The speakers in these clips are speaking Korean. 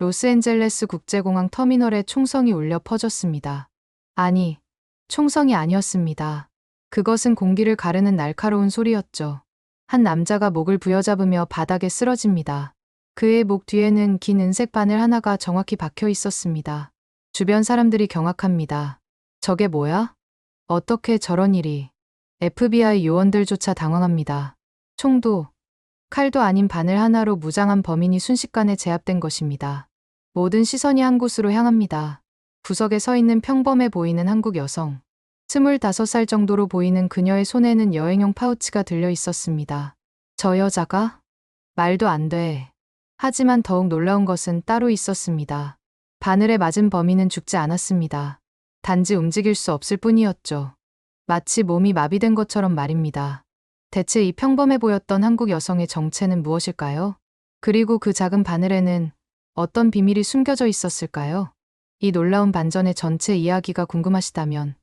로스앤젤레스 국제공항 터미널에 총성이 울려 퍼졌습니다. 아니, 총성이 아니었습니다. 그것은 공기를 가르는 날카로운 소리였죠. 한 남자가 목을 부여잡으며 바닥에 쓰러집니다. 그의 목 뒤에는 긴 은색 바늘 하나가 정확히 박혀 있었습니다. 주변 사람들이 경악합니다. 저게 뭐야? 어떻게 저런 일이? FBI 요원들조차 당황합니다. 총도, 칼도 아닌 바늘 하나로 무장한 범인이 순식간에 제압된 것입니다. 모든 시선이 한 곳으로 향합니다. 구석에 서 있는 평범해 보이는 한국 여성. 25살 정도로 보이는 그녀의 손에는 여행용 파우치가 들려 있었습니다. 저 여자가? 말도 안 돼. 하지만 더욱 놀라운 것은 따로 있었습니다. 바늘에 맞은 범인은 죽지 않았습니다. 단지 움직일 수 없을 뿐이었죠. 마치 몸이 마비된 것처럼 말입니다. 대체 이 평범해 보였던 한국 여성의 정체는 무엇일까요? 그리고 그 작은 바늘에는 어떤 비밀이 숨겨져 있었을까요? 이 놀라운 반전의 전체 이야기가 궁금하시다면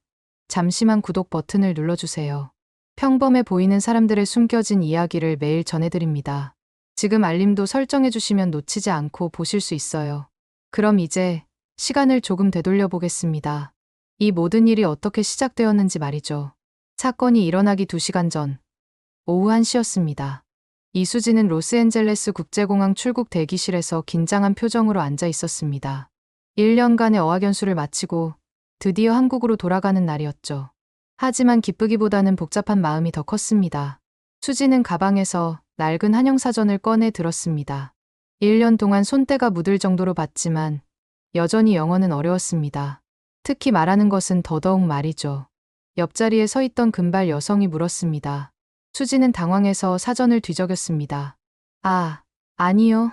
잠시만 구독 버튼을 눌러주세요. 평범해 보이는 사람들의 숨겨진 이야기를 매일 전해드립니다. 지금 알림도 설정해주시면 놓치지 않고 보실 수 있어요. 그럼 이제 시간을 조금 되돌려 보겠습니다. 이 모든 일이 어떻게 시작되었는지 말이죠. 사건이 일어나기 2시간 전, 오후 1시였습니다. 이수진은 로스앤젤레스 국제공항 출국 대기실에서 긴장한 표정으로 앉아 있었습니다. 1년간의 어학연수를 마치고 드디어 한국으로 돌아가는 날이었죠. 하지만 기쁘기보다는 복잡한 마음이 더 컸습니다. 수진은 가방에서 낡은 한영사전을 꺼내 들었습니다. 1년 동안 손때가 묻을 정도로 봤지만 여전히 영어는 어려웠습니다. 특히 말하는 것은 더더욱 말이죠. 옆자리에 서 있던 금발 여성이 물었습니다. 수진은 당황해서 사전을 뒤적였습니다. 아, 아니요.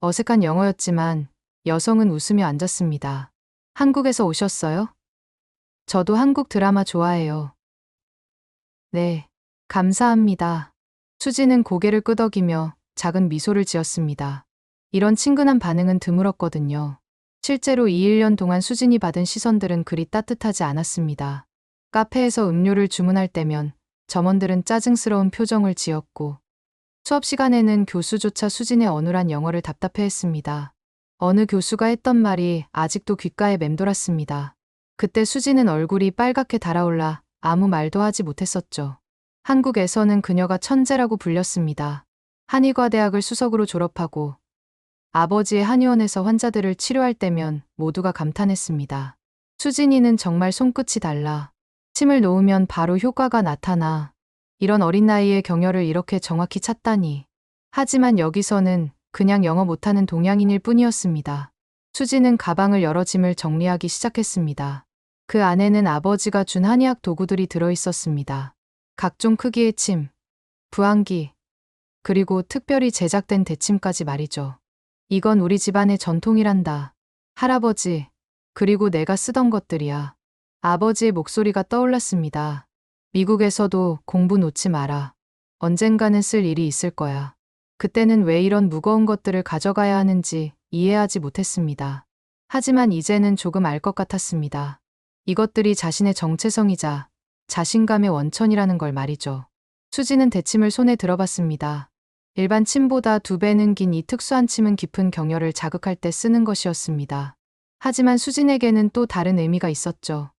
어색한 영어였지만 여성은 웃으며 앉았습니다. 한국에서 오셨어요? 저도 한국 드라마 좋아해요. 네, 감사합니다. 수진은 고개를 끄덕이며 작은 미소를 지었습니다. 이런 친근한 반응은 드물었거든요. 실제로 이 1년 동안 수진이 받은 시선들은 그리 따뜻하지 않았습니다. 카페에서 음료를 주문할 때면 점원들은 짜증스러운 표정을 지었고 수업 시간에는 교수조차 수진의 어눌한 영어를 답답해했습니다. 어느 교수가 했던 말이 아직도 귓가에 맴돌았습니다. 그때 수진은 얼굴이 빨갛게 달아올라 아무 말도 하지 못했었죠. 한국에서는 그녀가 천재라고 불렸습니다. 한의과대학을 수석으로 졸업하고 아버지의 한의원에서 환자들을 치료할 때면 모두가 감탄했습니다. 수진이는 정말 손끝이 달라. 침을 놓으면 바로 효과가 나타나. 이런 어린 나이에 경혈을 이렇게 정확히 찾다니. 하지만 여기서는 그냥 영어 못하는 동양인일 뿐이었습니다. 수진은 가방을 열어 짐을 정리하기 시작했습니다. 그 안에는 아버지가 준 한의학 도구들이 들어있었습니다. 각종 크기의 침, 부항기, 그리고 특별히 제작된 대침까지 말이죠. 이건 우리 집안의 전통이란다. 할아버지, 그리고 내가 쓰던 것들이야. 아버지의 목소리가 떠올랐습니다. 미국에서도 공부 놓지 마라. 언젠가는 쓸 일이 있을 거야. 그때는 왜 이런 무거운 것들을 가져가야 하는지 이해하지 못했습니다. 하지만 이제는 조금 알 것 같았습니다. 이것들이 자신의 정체성이자 자신감의 원천이라는 걸 말이죠. 수지는 대침을 손에 들어봤습니다. 일반 침보다 2배는 긴 이 특수한 침은 깊은 경혈을 자극할 때 쓰는 것이었습니다. 하지만 수진에게는 또 다른 의미가 있었죠.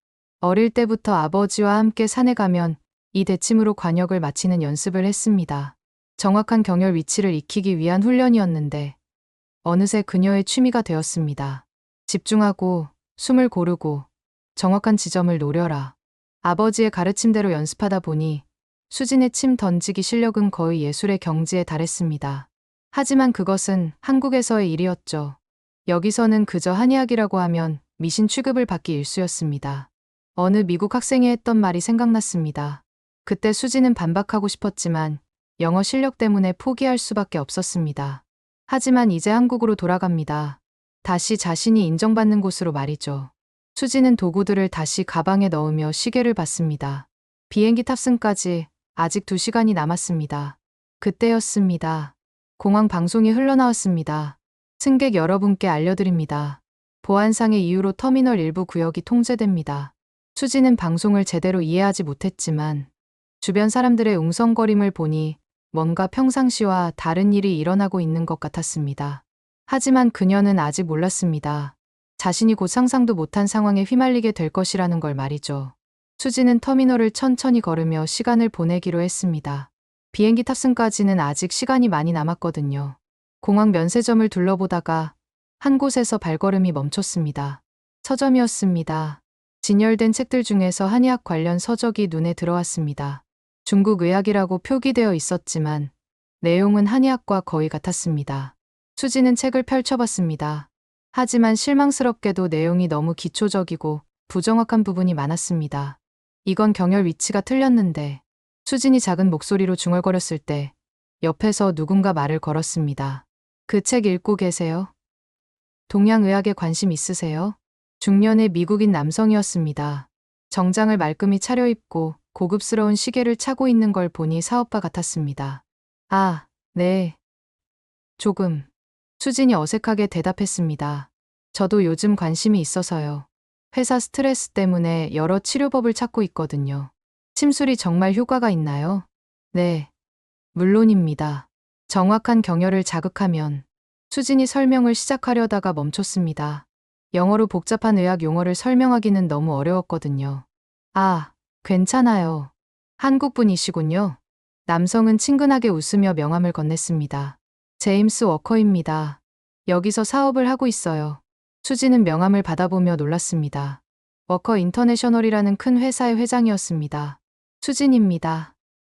어릴 때부터 아버지와 함께 산에 가면 이 대침으로 관역을 맞히는 연습을 했습니다. 정확한 경혈 위치를 익히기 위한 훈련이었는데 어느새 그녀의 취미가 되었습니다. 집중하고 숨을 고르고 정확한 지점을 노려라. 아버지의 가르침대로 연습하다 보니 수진의 침 던지기 실력은 거의 예술의 경지에 달했습니다. 하지만 그것은 한국에서의 일이었죠. 여기서는 그저 한의학이라고 하면 미신 취급을 받기 일쑤였습니다. 어느 미국 학생이 했던 말이 생각났습니다. 그때 수진은 반박하고 싶었지만 영어 실력 때문에 포기할 수밖에 없었습니다. 하지만 이제 한국으로 돌아갑니다. 다시 자신이 인정받는 곳으로 말이죠. 수진은 도구들을 다시 가방에 넣으며 시계를 봤습니다. 비행기 탑승까지 아직 2시간이 남았습니다. 그때였습니다. 공항 방송이 흘러나왔습니다. 승객 여러분께 알려드립니다. 보안상의 이유로 터미널 일부 구역이 통제됩니다. 수진은 방송을 제대로 이해하지 못했지만 주변 사람들의 웅성거림을 보니 뭔가 평상시와 다른 일이 일어나고 있는 것 같았습니다. 하지만 그녀는 아직 몰랐습니다. 자신이 곧 상상도 못한 상황에 휘말리게 될 것이라는 걸 말이죠. 수지는 터미널을 천천히 걸으며 시간을 보내기로 했습니다. 비행기 탑승까지는 아직 시간이 많이 남았거든요. 공항 면세점을 둘러보다가 한 곳에서 발걸음이 멈췄습니다. 서점이었습니다. 진열된 책들 중에서 한의학 관련 서적이 눈에 들어왔습니다. 중국 의학이라고 표기되어 있었지만 내용은 한의학과 거의 같았습니다. 수지는 책을 펼쳐봤습니다. 하지만 실망스럽게도 내용이 너무 기초적이고 부정확한 부분이 많았습니다. 이건 경혈 위치가 틀렸는데. 수진이 작은 목소리로 중얼거렸을 때 옆에서 누군가 말을 걸었습니다. 그 책 읽고 계세요? 동양의학에 관심 있으세요? 중년의 미국인 남성이었습니다. 정장을 말끔히 차려입고 고급스러운 시계를 차고 있는 걸 보니 사업가 같았습니다. 아, 네. 조금. 수진이 어색하게 대답했습니다. 저도 요즘 관심이 있어서요. 회사 스트레스 때문에 여러 치료법을 찾고 있거든요. 침술이 정말 효과가 있나요? 네. 물론입니다. 정확한 경혈을 자극하면. 수진이 설명을 시작하려다가 멈췄습니다. 영어로 복잡한 의학 용어를 설명하기는 너무 어려웠거든요. 아, 괜찮아요. 한국분이시군요. 남성은 친근하게 웃으며 명함을 건넸습니다. 제임스 워커입니다. 여기서 사업을 하고 있어요. 수지는 명함을 받아보며 놀랐습니다. 워커 인터내셔널이라는 큰 회사의 회장이었습니다. 수진입니다.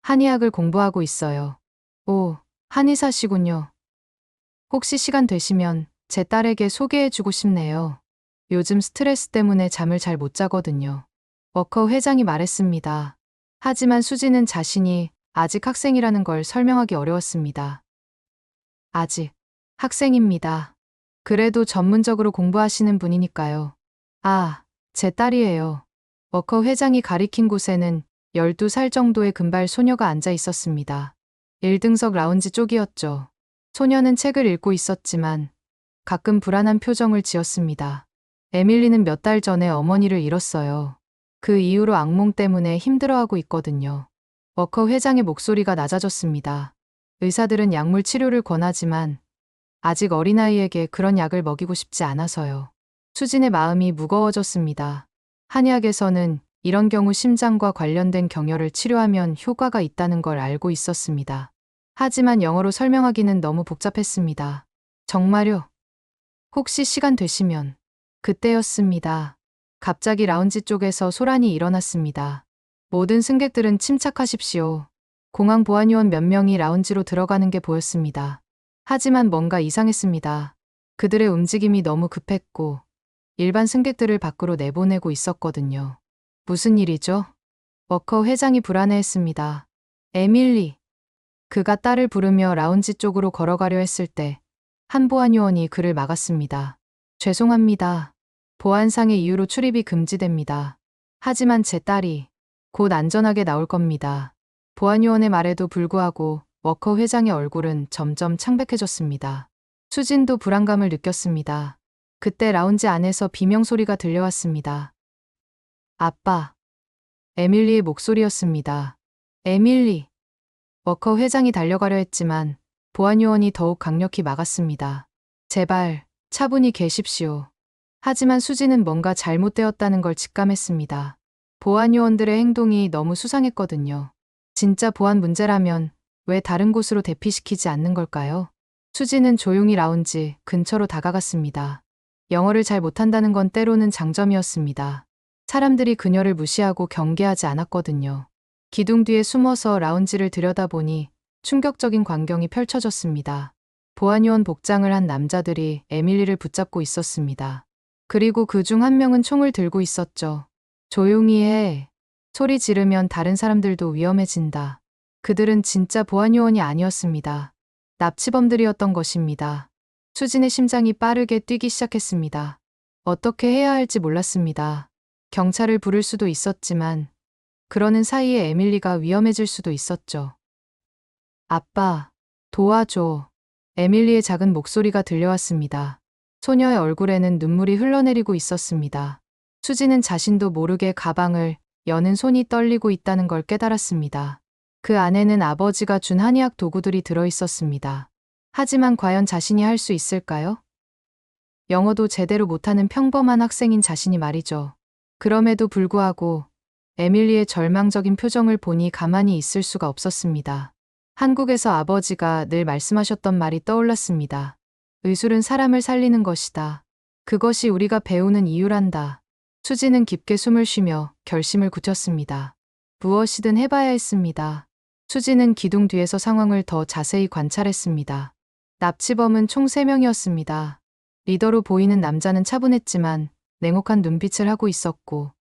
한의학을 공부하고 있어요. 오, 한의사시군요. 혹시 시간 되시면 제 딸에게 소개해주고 싶네요. 요즘 스트레스 때문에 잠을 잘 못 자거든요. 워커 회장이 말했습니다. 하지만 수지는 자신이 아직 학생이라는 걸 설명하기 어려웠습니다. 아직 학생입니다. 그래도 전문적으로 공부하시는 분이니까요. 아, 제 딸이에요. 워커 회장이 가리킨 곳에는 12살 정도의 금발 소녀가 앉아 있었습니다. 1등석 라운지 쪽이었죠. 소녀는 책을 읽고 있었지만 가끔 불안한 표정을 지었습니다. 에밀리는 몇 달 전에 어머니를 잃었어요. 그 이후로 악몽 때문에 힘들어하고 있거든요. 워커 회장의 목소리가 낮아졌습니다. 의사들은 약물 치료를 권하지만 아직 어린아이에게 그런 약을 먹이고 싶지 않아서요. 수진의 마음이 무거워졌습니다. 한의학에서는 이런 경우 심장과 관련된 경혈을 치료하면 효과가 있다는 걸 알고 있었습니다. 하지만 영어로 설명하기는 너무 복잡했습니다. 정말요? 혹시 시간 되시면. 그때였습니다. 갑자기 라운지 쪽에서 소란이 일어났습니다. 모든 승객들은 침착하십시오. 공항 보안요원 몇 명이 라운지로 들어가는 게 보였습니다. 하지만 뭔가 이상했습니다. 그들의 움직임이 너무 급했고 일반 승객들을 밖으로 내보내고 있었거든요. 무슨 일이죠? 워커 회장이 불안해했습니다. 에밀리. 그가 딸을 부르며 라운지 쪽으로 걸어가려 했을 때 한 보안요원이 그를 막았습니다. 죄송합니다. 보안상의 이유로 출입이 금지됩니다. 하지만 제 딸이 곧 안전하게 나올 겁니다. 보안요원의 말에도 불구하고 워커 회장의 얼굴은 점점 창백해졌습니다. 수진도 불안감을 느꼈습니다. 그때 라운지 안에서 비명소리가 들려왔습니다. 아빠. 에밀리의 목소리였습니다. 에밀리. 워커 회장이 달려가려 했지만 보안요원이 더욱 강력히 막았습니다. 제발 차분히 계십시오. 하지만 수지는 뭔가 잘못되었다는 걸 직감했습니다. 보안요원들의 행동이 너무 수상했거든요. 진짜 보안 문제라면 왜 다른 곳으로 대피시키지 않는 걸까요? 수지는 조용히 라운지 근처로 다가갔습니다. 영어를 잘 못한다는 건 때로는 장점이었습니다. 사람들이 그녀를 무시하고 경계하지 않았거든요. 기둥 뒤에 숨어서 라운지를 들여다보니 충격적인 광경이 펼쳐졌습니다. 보안요원 복장을 한 남자들이 에밀리를 붙잡고 있었습니다. 그리고 그중 한 명은 총을 들고 있었죠. 조용히 해. 소리 지르면 다른 사람들도 위험해진다. 그들은 진짜 보안요원이 아니었습니다. 납치범들이었던 것입니다. 수진의 심장이 빠르게 뛰기 시작했습니다. 어떻게 해야 할지 몰랐습니다. 경찰을 부를 수도 있었지만 그러는 사이에 에밀리가 위험해질 수도 있었죠. 아빠, 도와줘. 에밀리의 작은 목소리가 들려왔습니다. 소녀의 얼굴에는 눈물이 흘러내리고 있었습니다. 수지는 자신도 모르게 가방을 여는 손이 떨리고 있다는 걸 깨달았습니다. 그 안에는 아버지가 준 한의학 도구들이 들어있었습니다. 하지만 과연 자신이 할 수 있을까요? 영어도 제대로 못하는 평범한 학생인 자신이 말이죠. 그럼에도 불구하고 에밀리의 절망적인 표정을 보니 가만히 있을 수가 없었습니다. 한국에서 아버지가 늘 말씀하셨던 말이 떠올랐습니다. 의술은 사람을 살리는 것이다. 그것이 우리가 배우는 이유란다. 수지는 깊게 숨을 쉬며 결심을 굳혔습니다. 무엇이든 해봐야 했습니다. 수지는 기둥 뒤에서 상황을 더 자세히 관찰했습니다. 납치범은 총 3명이었습니다. 리더로 보이는 남자는 차분했지만 냉혹한 눈빛을 하고 있었고,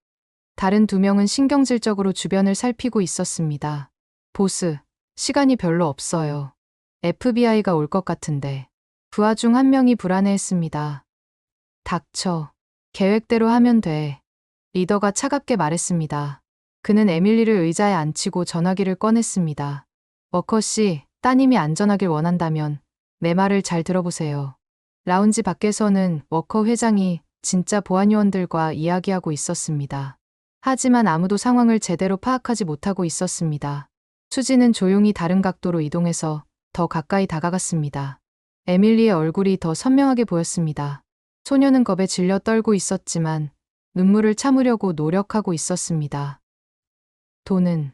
다른 2명은 신경질적으로 주변을 살피고 있었습니다. 보스, 시간이 별로 없어요. FBI가 올 것 같은데. 부하 중 1명이 불안해했습니다. 닥쳐. 계획대로 하면 돼. 리더가 차갑게 말했습니다. 그는 에밀리를 의자에 앉히고 전화기를 꺼냈습니다. 워커 씨, 따님이 안전하길 원한다면 내 말을 잘 들어보세요. 라운지 밖에서는 워커 회장이 진짜 보안요원들과 이야기하고 있었습니다. 하지만 아무도 상황을 제대로 파악하지 못하고 있었습니다. 수지는 조용히 다른 각도로 이동해서 더 가까이 다가갔습니다. 에밀리의 얼굴이 더 선명하게 보였습니다. 소녀는 겁에 질려 떨고 있었지만 눈물을 참으려고 노력하고 있었습니다. 돈은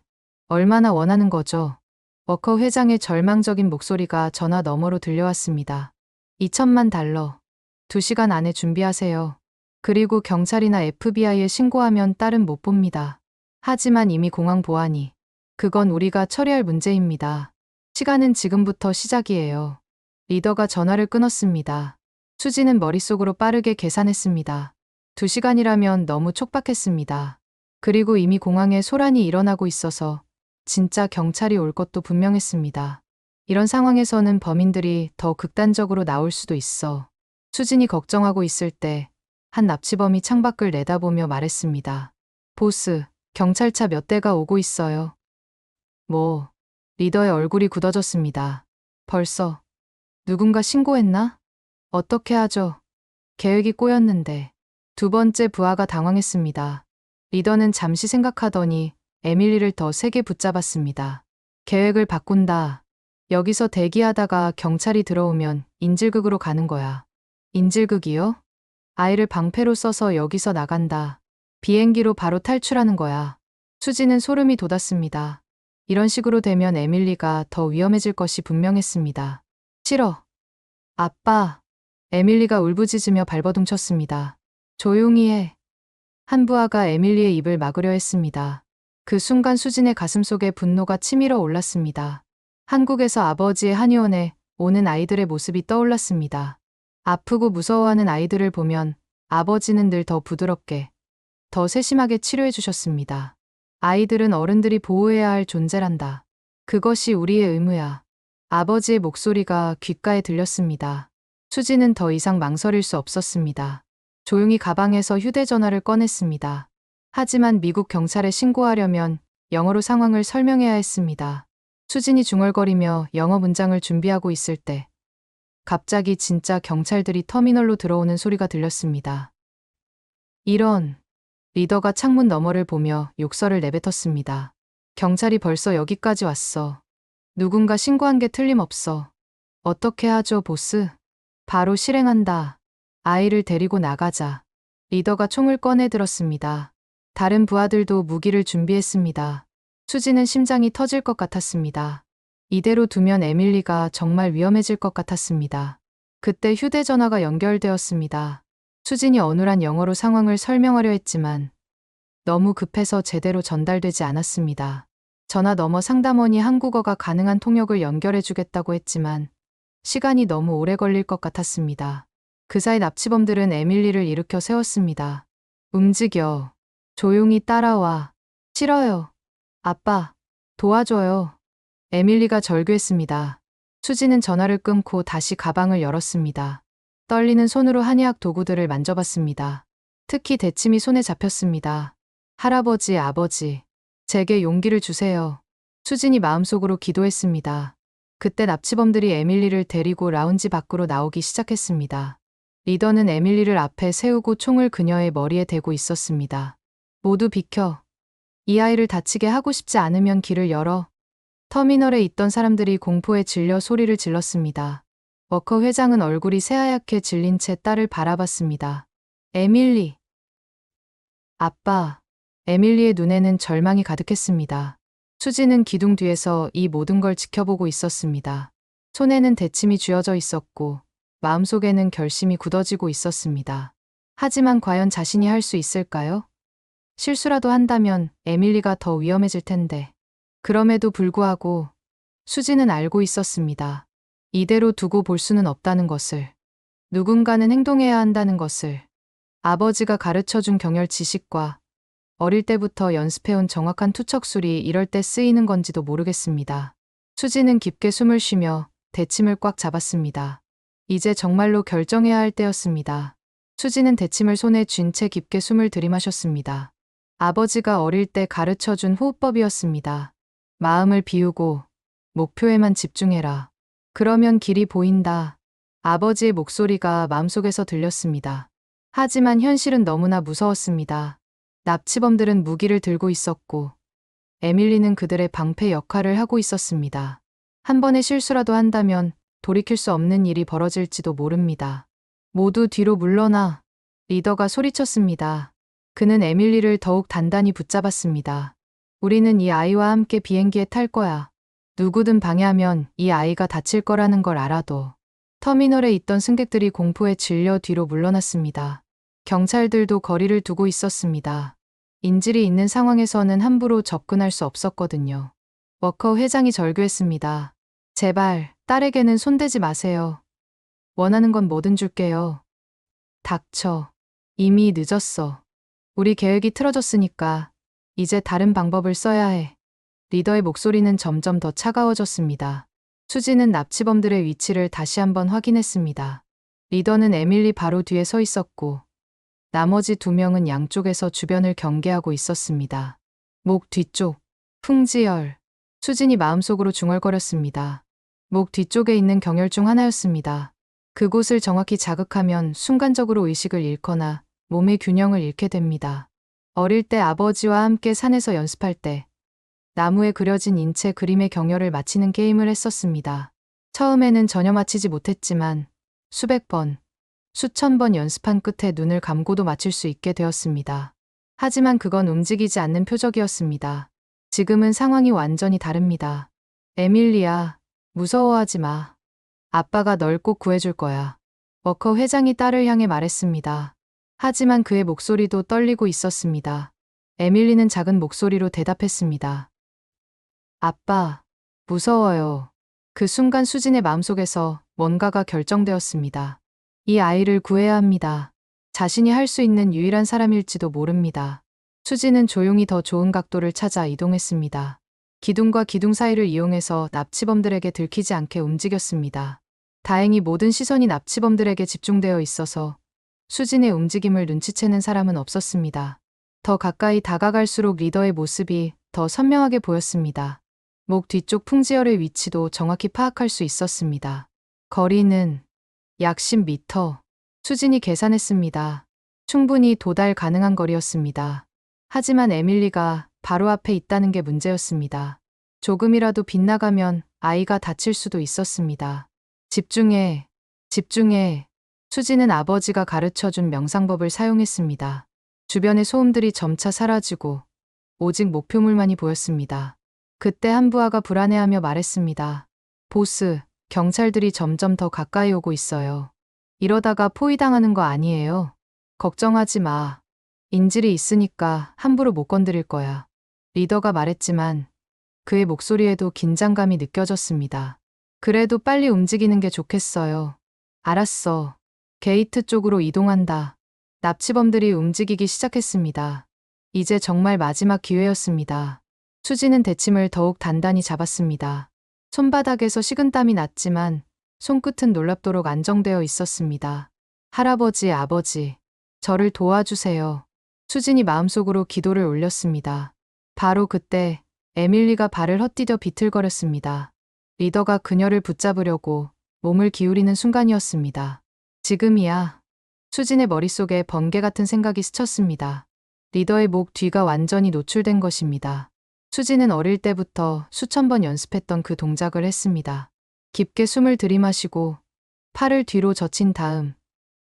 얼마나 원하는 거죠? 워커 회장의 절망적인 목소리가 전화 너머로 들려왔습니다. 2천만 달러. 2시간 안에 준비하세요. 그리고 경찰이나 FBI에 신고하면 딸은 못 봅니다. 하지만 이미 공항 보안이. 그건 우리가 처리할 문제입니다. 시간은 지금부터 시작이에요. 리더가 전화를 끊었습니다. 수지는 머릿속으로 빠르게 계산했습니다. 2시간이라면 너무 촉박했습니다. 그리고 이미 공항에 소란이 일어나고 있어서 진짜 경찰이 올 것도 분명했습니다. 이런 상황에서는 범인들이 더 극단적으로 나올 수도 있어. 수진이 걱정하고 있을 때 한 납치범이 창밖을 내다보며 말했습니다. 보스, 경찰차 몇 대가 오고 있어요. 뭐, 리더의 얼굴이 굳어졌습니다. 벌써 누군가 신고했나? 어떻게 하죠? 계획이 꼬였는데. 2번째 부하가 당황했습니다. 리더는 잠시 생각하더니 에밀리를 더 세게 붙잡았습니다. 계획을 바꾼다. 여기서 대기하다가 경찰이 들어오면 인질극으로 가는 거야. 인질극이요? 아이를 방패로 써서 여기서 나간다. 비행기로 바로 탈출하는 거야. 수지는 소름이 돋았습니다. 이런 식으로 되면 에밀리가 더 위험해질 것이 분명했습니다. 싫어. 아빠. 에밀리가 울부짖으며 발버둥 쳤습니다. 조용히 해. 한 부하가 에밀리의 입을 막으려 했습니다. 그 순간 수진의 가슴속에 분노가 치밀어 올랐습니다. 한국에서 아버지의 한의원에 오는 아이들의 모습이 떠올랐습니다. 아프고 무서워하는 아이들을 보면 아버지는 늘 더 부드럽게, 더 세심하게 치료해 주셨습니다. 아이들은 어른들이 보호해야 할 존재란다. 그것이 우리의 의무야. 아버지의 목소리가 귓가에 들렸습니다. 수지는 더 이상 망설일 수 없었습니다. 조용히 가방에서 휴대전화를 꺼냈습니다. 하지만 미국 경찰에 신고하려면 영어로 상황을 설명해야 했습니다. 수진이 중얼거리며 영어 문장을 준비하고 있을 때 갑자기 진짜 경찰들이 터미널로 들어오는 소리가 들렸습니다. 이런. 리더가 창문 너머를 보며 욕설을 내뱉었습니다. 경찰이 벌써 여기까지 왔어. 누군가 신고한 게 틀림없어. 어떻게 하죠, 보스? 바로 실행한다. 아이를 데리고 나가자. 리더가 총을 꺼내 들었습니다. 다른 부하들도 무기를 준비했습니다. 수지는 심장이 터질 것 같았습니다. 이대로 두면 에밀리가 정말 위험해질 것 같았습니다. 그때 휴대전화가 연결되었습니다. 수진이 어눌한 영어로 상황을 설명하려 했지만 너무 급해서 제대로 전달되지 않았습니다. 전화 너머 상담원이 한국어가 가능한 통역을 연결해주겠다고 했지만 시간이 너무 오래 걸릴 것 같았습니다. 그 사이 납치범들은 에밀리를 일으켜 세웠습니다. 움직여. 조용히 따라와. 싫어요. 아빠, 도와줘요. 에밀리가 절규했습니다. 수지는 전화를 끊고 다시 가방을 열었습니다. 떨리는 손으로 한의학 도구들을 만져봤습니다. 특히 대침이 손에 잡혔습니다. 할아버지, 아버지, 제게 용기를 주세요. 수진이 마음속으로 기도했습니다. 그때 납치범들이 에밀리를 데리고 라운지 밖으로 나오기 시작했습니다. 리더는 에밀리를 앞에 세우고 총을 그녀의 머리에 대고 있었습니다. 모두 비켜. 이 아이를 다치게 하고 싶지 않으면 길을 열어. 터미널에 있던 사람들이 공포에 질려 소리를 질렀습니다. 워커 회장은 얼굴이 새하얗게 질린 채 딸을 바라봤습니다. 에밀리. 아빠. 에밀리의 눈에는 절망이 가득했습니다. 수지는 기둥 뒤에서 이 모든 걸 지켜보고 있었습니다. 손에는 대침이 쥐어져 있었고 마음속에는 결심이 굳어지고 있었습니다. 하지만 과연 자신이 할 수 있을까요? 실수라도 한다면 에밀리가 더 위험해질 텐데. 그럼에도 불구하고 수지는 알고 있었습니다. 이대로 두고 볼 수는 없다는 것을. 누군가는 행동해야 한다는 것을. 아버지가 가르쳐준 경열 지식과 어릴 때부터 연습해온 정확한 투척술이 이럴 때 쓰이는 건지도 모르겠습니다. 수지는 깊게 숨을 쉬며 대침을 꽉 잡았습니다. 이제 정말로 결정해야 할 때였습니다. 수지는 대침을 손에 쥔 채 깊게 숨을 들이마셨습니다. 아버지가 어릴 때 가르쳐준 호흡법이었습니다. 마음을 비우고 목표에만 집중해라. 그러면 길이 보인다. 아버지의 목소리가 마음속에서 들렸습니다. 하지만 현실은 너무나 무서웠습니다. 납치범들은 무기를 들고 있었고 에밀리는 그들의 방패 역할을 하고 있었습니다. 한 번의 실수라도 한다면 돌이킬 수 없는 일이 벌어질지도 모릅니다. 모두 뒤로 물러나. 리더가 소리쳤습니다. 그는 에밀리를 더욱 단단히 붙잡았습니다. 우리는 이 아이와 함께 비행기에 탈 거야. 누구든 방해하면 이 아이가 다칠 거라는 걸 알아도. 터미널에 있던 승객들이 공포에 질려 뒤로 물러났습니다. 경찰들도 거리를 두고 있었습니다. 인질이 있는 상황에서는 함부로 접근할 수 없었거든요. 워커 회장이 절규했습니다. 제발 딸에게는 손대지 마세요. 원하는 건 뭐든 줄게요. 닥쳐. 이미 늦었어. 우리 계획이 틀어졌으니까 이제 다른 방법을 써야 해. 리더의 목소리는 점점 더 차가워졌습니다. 수지는 납치범들의 위치를 다시 한번 확인했습니다. 리더는 에밀리 바로 뒤에 서 있었고 나머지 2명은 양쪽에서 주변을 경계하고 있었습니다. 목 뒤쪽. 풍지열. 수진이 마음속으로 중얼거렸습니다. 목 뒤쪽에 있는 경열 중 하나였습니다. 그곳을 정확히 자극하면 순간적으로 의식을 잃거나 몸의 균형을 잃게 됩니다. 어릴 때 아버지와 함께 산에서 연습할 때 나무에 그려진 인체 그림의 경열을 맞히는 게임을 했었습니다. 처음에는 전혀 맞히지 못했지만 수백 번, 수천 번 연습한 끝에 눈을 감고도 맞출 수 있게 되었습니다. 하지만 그건 움직이지 않는 표적이었습니다. 지금은 상황이 완전히 다릅니다. 에밀리야, 무서워하지 마. 아빠가 널 꼭 구해줄 거야. 워커 회장이 딸을 향해 말했습니다. 하지만 그의 목소리도 떨리고 있었습니다. 에밀리는 작은 목소리로 대답했습니다. 아빠, 무서워요. 그 순간 수진의 마음속에서 뭔가가 결정되었습니다. 이 아이를 구해야 합니다. 자신이 할 수 있는 유일한 사람일지도 모릅니다. 수진은 조용히 더 좋은 각도를 찾아 이동했습니다. 기둥과 기둥 사이를 이용해서 납치범들에게 들키지 않게 움직였습니다. 다행히 모든 시선이 납치범들에게 집중되어 있어서 수진의 움직임을 눈치채는 사람은 없었습니다. 더 가까이 다가갈수록 리더의 모습이 더 선명하게 보였습니다. 목 뒤쪽 풍지열의 위치도 정확히 파악할 수 있었습니다. 거리는 약 10m. 수진이 계산했습니다. 충분히 도달 가능한 거리였습니다. 하지만 에밀리가 바로 앞에 있다는 게 문제였습니다. 조금이라도 빗나가면 아이가 다칠 수도 있었습니다. 집중해, 집중해. 수진은 아버지가 가르쳐준 명상법을 사용했습니다. 주변의 소음들이 점차 사라지고 오직 목표물만이 보였습니다. 그때 한부하가 불안해하며 말했습니다. 보스, 경찰들이 점점 더 가까이 오고 있어요. 이러다가 포위당하는 거 아니에요. 걱정하지 마. 인질이 있으니까 함부로 못 건드릴 거야. 리더가 말했지만 그의 목소리에도 긴장감이 느껴졌습니다. 그래도 빨리 움직이는 게 좋겠어요. 알았어. 게이트 쪽으로 이동한다. 납치범들이 움직이기 시작했습니다. 이제 정말 마지막 기회였습니다. 수지는 대침을 더욱 단단히 잡았습니다. 손바닥에서 식은땀이 났지만 손끝은 놀랍도록 안정되어 있었습니다. 할아버지, 아버지, 저를 도와주세요. 수진이 마음속으로 기도를 올렸습니다. 바로 그때 에밀리가 발을 헛디뎌 비틀거렸습니다. 리더가 그녀를 붙잡으려고 몸을 기울이는 순간이었습니다. 지금이야. 수진의 머릿속에 번개 같은 생각이 스쳤습니다. 리더의 목 뒤가 완전히 노출된 것입니다. 수진은 어릴 때부터 수천 번 연습했던 그 동작을 했습니다. 깊게 숨을 들이마시고 팔을 뒤로 젖힌 다음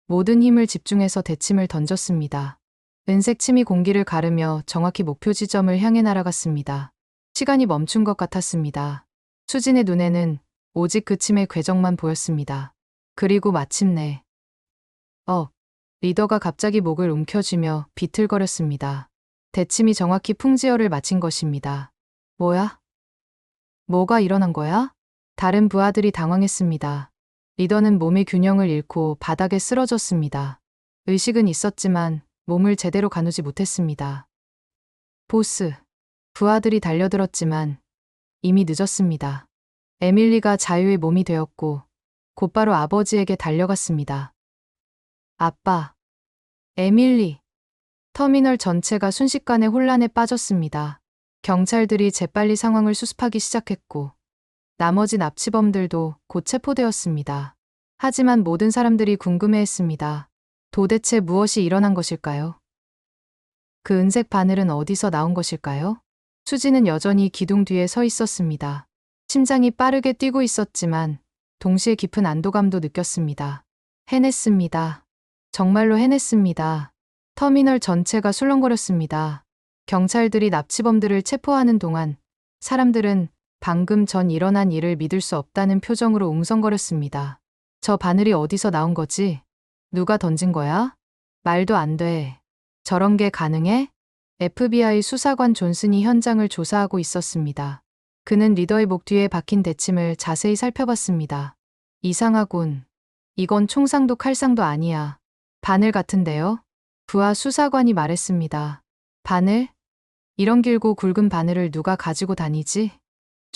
모든 힘을 집중해서 대침을 던졌습니다. 은색 침이 공기를 가르며 정확히 목표 지점을 향해 날아갔습니다. 시간이 멈춘 것 같았습니다. 수진의 눈에는 오직 그 침의 궤적만 보였습니다. 그리고 마침내 리더가 갑자기 목을 움켜쥐며 비틀거렸습니다. 대침이 정확히 풍지어를 마친 것입니다. 뭐야? 뭐가 일어난 거야? 다른 부하들이 당황했습니다. 리더는 몸의 균형을 잃고 바닥에 쓰러졌습니다. 의식은 있었지만 몸을 제대로 가누지 못했습니다. 보스. 부하들이 달려들었지만 이미 늦었습니다. 에밀리가 자유의 몸이 되었고 곧바로 아버지에게 달려갔습니다. 아빠. 에밀리. 터미널 전체가 순식간에 혼란에 빠졌습니다. 경찰들이 재빨리 상황을 수습하기 시작했고 나머지 납치범들도 곧 체포되었습니다. 하지만 모든 사람들이 궁금해했습니다. 도대체 무엇이 일어난 것일까요? 그 은색 바늘은 어디서 나온 것일까요? 수지는 여전히 기둥 뒤에 서 있었습니다. 심장이 빠르게 뛰고 있었지만 동시에 깊은 안도감도 느꼈습니다. 해냈습니다. 정말로 해냈습니다. 터미널 전체가 술렁거렸습니다. 경찰들이 납치범들을 체포하는 동안 사람들은 방금 전 일어난 일을 믿을 수 없다는 표정으로 웅성거렸습니다. 저 바늘이 어디서 나온 거지? 누가 던진 거야? 말도 안 돼. 저런 게 가능해? FBI 수사관 존슨이 현장을 조사하고 있었습니다. 그는 리더의 목 뒤에 박힌 대침을 자세히 살펴봤습니다. 이상하군. 이건 총상도 칼상도 아니야. 바늘 같은데요? 부하 수사관이 말했습니다. 바늘? 이런 길고 굵은 바늘을 누가 가지고 다니지?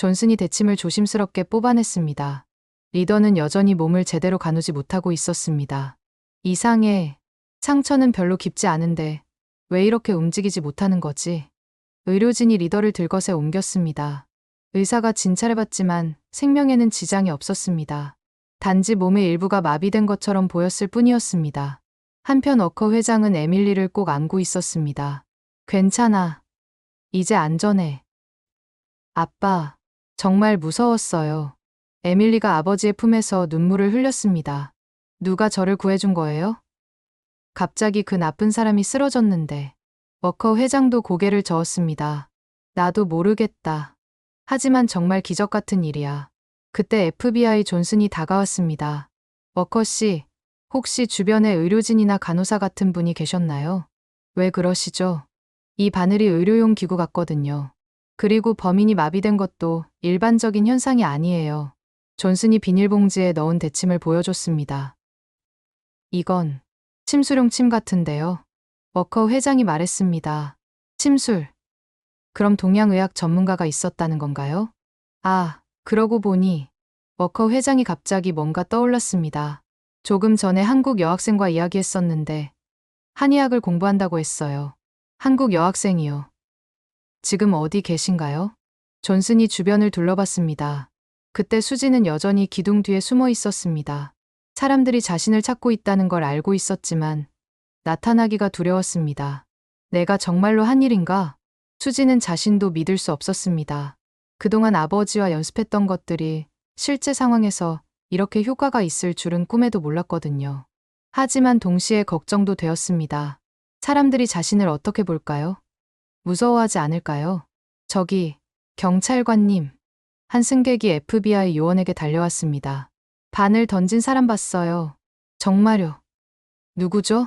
존슨이 대침을 조심스럽게 뽑아냈습니다. 리더는 여전히 몸을 제대로 가누지 못하고 있었습니다. 이상해. 상처는 별로 깊지 않은데 왜 이렇게 움직이지 못하는 거지? 의료진이 리더를 들것에 옮겼습니다. 의사가 진찰해봤지만 생명에는 지장이 없었습니다. 단지 몸의 일부가 마비된 것처럼 보였을 뿐이었습니다. 한편 워커 회장은 에밀리를 꼭 안고 있었습니다. 괜찮아. 이제 안전해. 아빠, 정말 무서웠어요. 에밀리가 아버지의 품에서 눈물을 흘렸습니다. 누가 저를 구해준 거예요? 갑자기 그 나쁜 사람이 쓰러졌는데. 워커 회장도 고개를 저었습니다. 나도 모르겠다. 하지만 정말 기적 같은 일이야. 그때 FBI 존슨이 다가왔습니다. 워커 씨, 혹시 주변에 의료진이나 간호사 같은 분이 계셨나요? 왜 그러시죠? 이 바늘이 의료용 기구 같거든요. 그리고 범인이 마비된 것도 일반적인 현상이 아니에요. 존슨이 비닐봉지에 넣은 대침을 보여줬습니다. 이건 침술용 침 같은데요. 워커 회장이 말했습니다. 침술. 그럼 동양의학 전문가가 있었다는 건가요? 아, 그러고 보니 워커 회장이 갑자기 뭔가 떠올랐습니다. 조금 전에 한국 여학생과 이야기했었는데 한의학을 공부한다고 했어요. 한국 여학생이요. 지금 어디 계신가요? 존슨이 주변을 둘러봤습니다. 그때 수지는 여전히 기둥 뒤에 숨어 있었습니다. 사람들이 자신을 찾고 있다는 걸 알고 있었지만 나타나기가 두려웠습니다. 내가 정말로 한 일인가? 수지는 자신도 믿을 수 없었습니다. 그동안 아버지와 연습했던 것들이 실제 상황에서 이렇게 효과가 있을 줄은 꿈에도 몰랐거든요. 하지만 동시에 걱정도 되었습니다. 사람들이 자신을 어떻게 볼까요? 무서워하지 않을까요? 저기, 경찰관님. 한 승객이 FBI 요원에게 달려왔습니다. 바늘 던진 사람 봤어요. 정말요? 누구죠?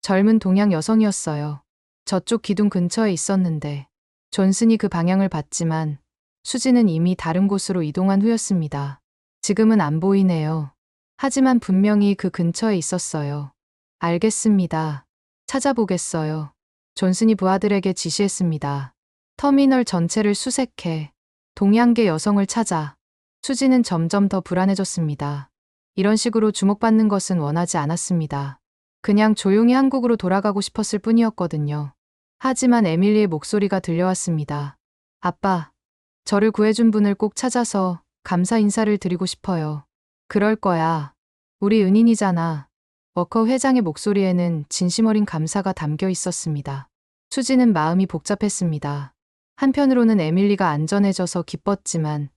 젊은 동양 여성이었어요. 저쪽 기둥 근처에 있었는데 존슨이 그 방향을 봤지만 수지는 이미 다른 곳으로 이동한 후였습니다. 지금은 안 보이네요. 하지만 분명히 그 근처에 있었어요. 알겠습니다. 찾아보겠어요. 존슨이 부하들에게 지시했습니다. 터미널 전체를 수색해 동양계 여성을 찾아. 수지는 점점 더 불안해졌습니다. 이런 식으로 주목받는 것은 원하지 않았습니다. 그냥 조용히 한국으로 돌아가고 싶었을 뿐이었거든요. 하지만 에밀리의 목소리가 들려왔습니다. 아빠, 저를 구해준 분을 꼭 찾아서 감사 인사를 드리고 싶어요. 그럴 거야. 우리 은인이잖아. 워커 회장의 목소리에는 진심 어린 감사가 담겨 있었습니다. 수지는 마음이 복잡했습니다. 한편으로는 에밀리가 안전해져서 기뻤지만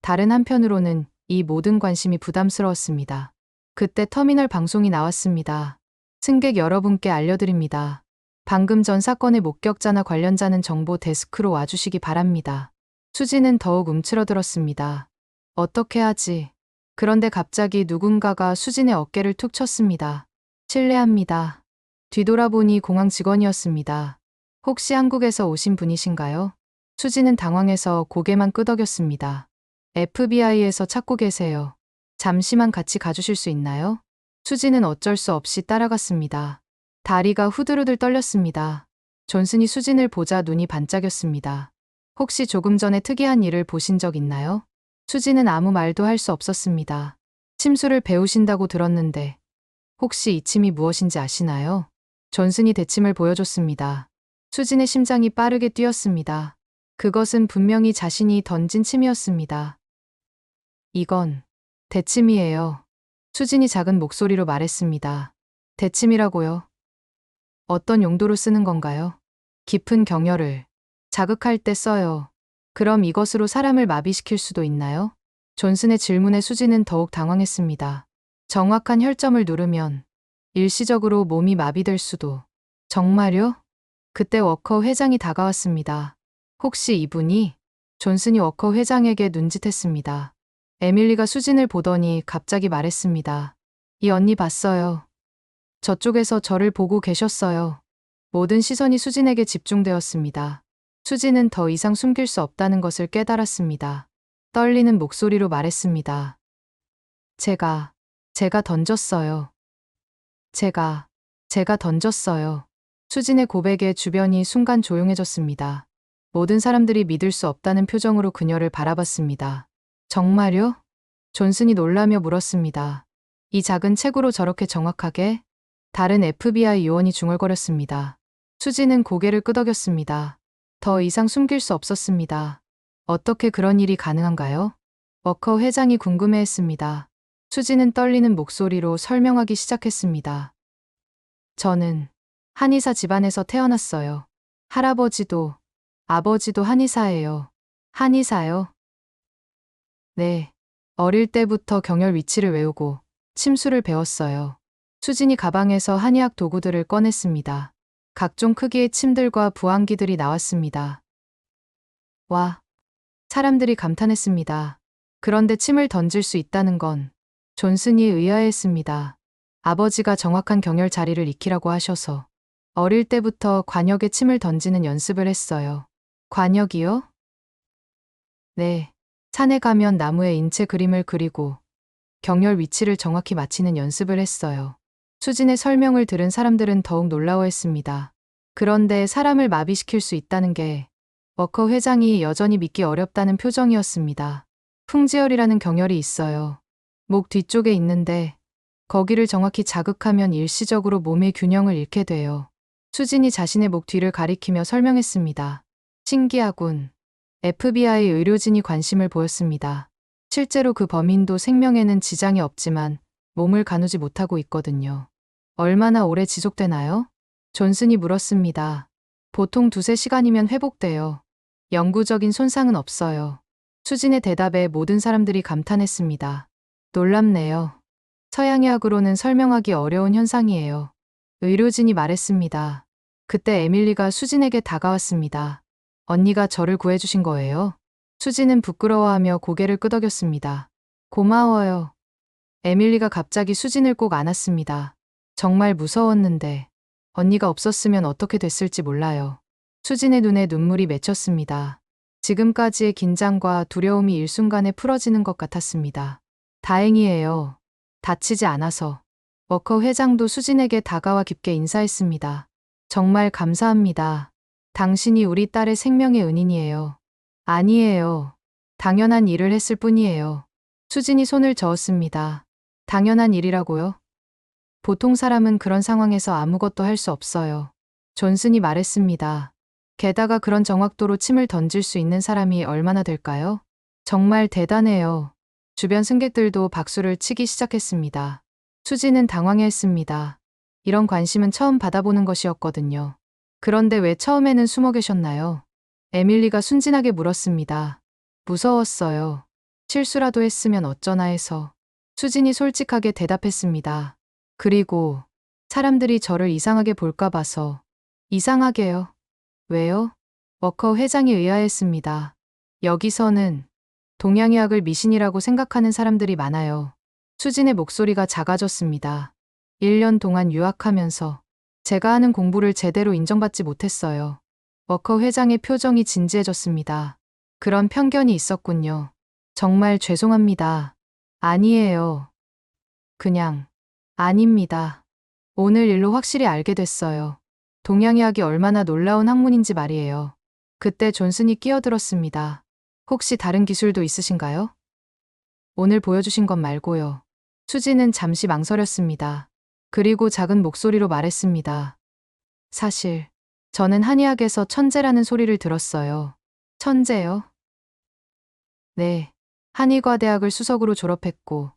다른 한편으로는 이 모든 관심이 부담스러웠습니다. 그때 터미널 방송이 나왔습니다. 승객 여러분께 알려드립니다. 방금 전 사건의 목격자나 관련자는 정보 데스크로 와주시기 바랍니다. 수지는 더욱 움츠러들었습니다. 어떻게 하지? 그런데 갑자기 누군가가 수진의 어깨를 툭 쳤습니다. 실례합니다. 뒤돌아보니 공항 직원이었습니다. 혹시 한국에서 오신 분이신가요? 수지는 당황해서 고개만 끄덕였습니다. FBI에서 찾고 계세요. 잠시만 같이 가주실 수 있나요? 수지는 어쩔 수 없이 따라갔습니다. 다리가 후들후들 떨렸습니다. 존슨이 수진을 보자 눈이 반짝였습니다. 혹시 조금 전에 특이한 일을 보신 적 있나요? 수지는 아무 말도 할 수 없었습니다. 침수를 배우신다고 들었는데 혹시 이 침이 무엇인지 아시나요? 존슨이 대침을 보여줬습니다. 수진의 심장이 빠르게 뛰었습니다. 그것은 분명히 자신이 던진 침이었습니다. 이건 대침이에요. 수진이 작은 목소리로 말했습니다. 대침이라고요? 어떤 용도로 쓰는 건가요? 깊은 경혈을 자극할 때 써요. 그럼 이것으로 사람을 마비시킬 수도 있나요? 존슨의 질문에 수지는 더욱 당황했습니다. 정확한 혈점을 누르면 일시적으로 몸이 마비될 수도. 정말요? 그때 워커 회장이 다가왔습니다. 혹시 이분이? 존슨이 워커 회장에게 눈짓했습니다. 에밀리가 수진을 보더니 갑자기 말했습니다. 이 언니 봤어요. 저쪽에서 저를 보고 계셨어요. 모든 시선이 수진에게 집중되었습니다. 수진은 더 이상 숨길 수 없다는 것을 깨달았습니다. 떨리는 목소리로 말했습니다. 제가 던졌어요. 제가 던졌어요. 수진의 고백에 주변이 순간 조용해졌습니다. 모든 사람들이 믿을 수 없다는 표정으로 그녀를 바라봤습니다. 정말요? 존슨이 놀라며 물었습니다. 이 작은 책으로 저렇게 정확하게? 다른 FBI 요원이 중얼거렸습니다. 수지는 고개를 끄덕였습니다. 더 이상 숨길 수 없었습니다. 어떻게 그런 일이 가능한가요? 워커 회장이 궁금해했습니다. 수지는 떨리는 목소리로 설명하기 시작했습니다. 저는 한의사 집안에서 태어났어요. 할아버지도 아버지도 한의사예요. 한의사요? 네. 어릴 때부터 경혈 위치를 외우고 침수를 배웠어요. 수진이 가방에서 한의학 도구들을 꺼냈습니다. 각종 크기의 침들과 부항기들이 나왔습니다. 와, 사람들이 감탄했습니다. 그런데 침을 던질 수 있다는 건 존슨이 의아해했습니다. 아버지가 정확한 경혈 자리를 익히라고 하셔서 어릴 때부터 관역에 침을 던지는 연습을 했어요. 관역이요? 네. 산에 가면 나무에 인체 그림을 그리고 경혈 위치를 정확히 맞히는 연습을 했어요. 수진의 설명을 들은 사람들은 더욱 놀라워했습니다. 그런데 사람을 마비시킬 수 있다는 게 워커 회장이 여전히 믿기 어렵다는 표정이었습니다. 풍지혈이라는 경혈이 있어요. 목 뒤쪽에 있는데 거기를 정확히 자극하면 일시적으로 몸의 균형을 잃게 돼요. 수진이 자신의 목 뒤를 가리키며 설명했습니다. 신기하군. FBI 의료진이 관심을 보였습니다. 실제로 그 범인도 생명에는 지장이 없지만 몸을 가누지 못하고 있거든요. 얼마나 오래 지속되나요? 존슨이 물었습니다. 보통 2~3시간이면 회복돼요. 영구적인 손상은 없어요. 수진의 대답에 모든 사람들이 감탄했습니다. 놀랍네요. 서양의학으로는 설명하기 어려운 현상이에요. 의료진이 말했습니다. 그때 에밀리가 수진에게 다가왔습니다. 언니가 저를 구해주신 거예요? 수진은 부끄러워하며 고개를 끄덕였습니다. 고마워요. 에밀리가 갑자기 수진을 꼭 안았습니다. 정말 무서웠는데 언니가 없었으면 어떻게 됐을지 몰라요. 수진의 눈에 눈물이 맺혔습니다. 지금까지의 긴장과 두려움이 일순간에 풀어지는 것 같았습니다. 다행이에요. 다치지 않아서. 워커 회장도 수진에게 다가와 깊게 인사했습니다. 정말 감사합니다. 당신이 우리 딸의 생명의 은인이에요. 아니에요. 당연한 일을 했을 뿐이에요. 수진이 손을 저었습니다. 당연한 일이라고요? 보통 사람은 그런 상황에서 아무것도 할 수 없어요. 존슨이 말했습니다. 게다가 그런 정확도로 침을 던질 수 있는 사람이 얼마나 될까요? 정말 대단해요. 주변 승객들도 박수를 치기 시작했습니다. 수지는 당황해했습니다. 이런 관심은 처음 받아보는 것이었거든요. 그런데 왜 처음에는 숨어 계셨나요? 에밀리가 순진하게 물었습니다. 무서웠어요. 실수라도 했으면 어쩌나 해서. 수진이 솔직하게 대답했습니다. 그리고 사람들이 저를 이상하게 볼까 봐서. 이상하게요? 왜요? 워커 회장이 의아했습니다. 여기서는 동양의학을 미신이라고 생각하는 사람들이 많아요. 수진의 목소리가 작아졌습니다. 1년 동안 유학하면서 제가 하는 공부를 제대로 인정받지 못했어요. 워커 회장의 표정이 진지해졌습니다. 그런 편견이 있었군요. 정말 죄송합니다. 아니에요. 그냥 아닙니다. 오늘 일로 확실히 알게 됐어요. 동양의학이 얼마나 놀라운 학문인지 말이에요. 그때 존슨이 끼어들었습니다. 혹시 다른 기술도 있으신가요? 오늘 보여주신 것 말고요. 수지는 잠시 망설였습니다. 그리고 작은 목소리로 말했습니다. 사실 저는 한의학에서 천재라는 소리를 들었어요. 천재요? 네. 한의과대학을 수석으로 졸업했고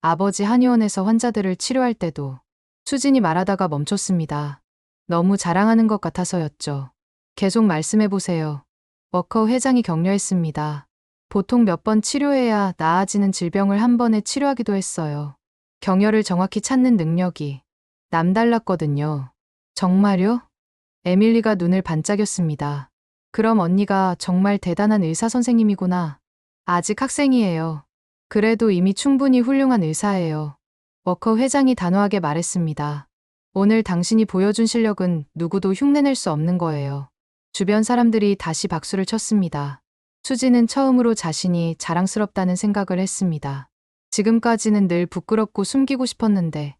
아버지 한의원에서 환자들을 치료할 때도. 수진이 말하다가 멈췄습니다. 너무 자랑하는 것 같아서였죠. 계속 말씀해보세요. 워커 회장이 격려했습니다. 보통 몇 번 치료해야 나아지는 질병을 한 번에 치료하기도 했어요. 경혈을 정확히 찾는 능력이 남달랐거든요. 정말요? 에밀리가 눈을 반짝였습니다. 그럼 언니가 정말 대단한 의사 선생님이구나. 아직 학생이에요. 그래도 이미 충분히 훌륭한 의사예요. 워커 회장이 단호하게 말했습니다. 오늘 당신이 보여준 실력은 누구도 흉내낼 수 없는 거예요. 주변 사람들이 다시 박수를 쳤습니다. 수지는 처음으로 자신이 자랑스럽다는 생각을 했습니다. 지금까지는 늘 부끄럽고 숨기고 싶었는데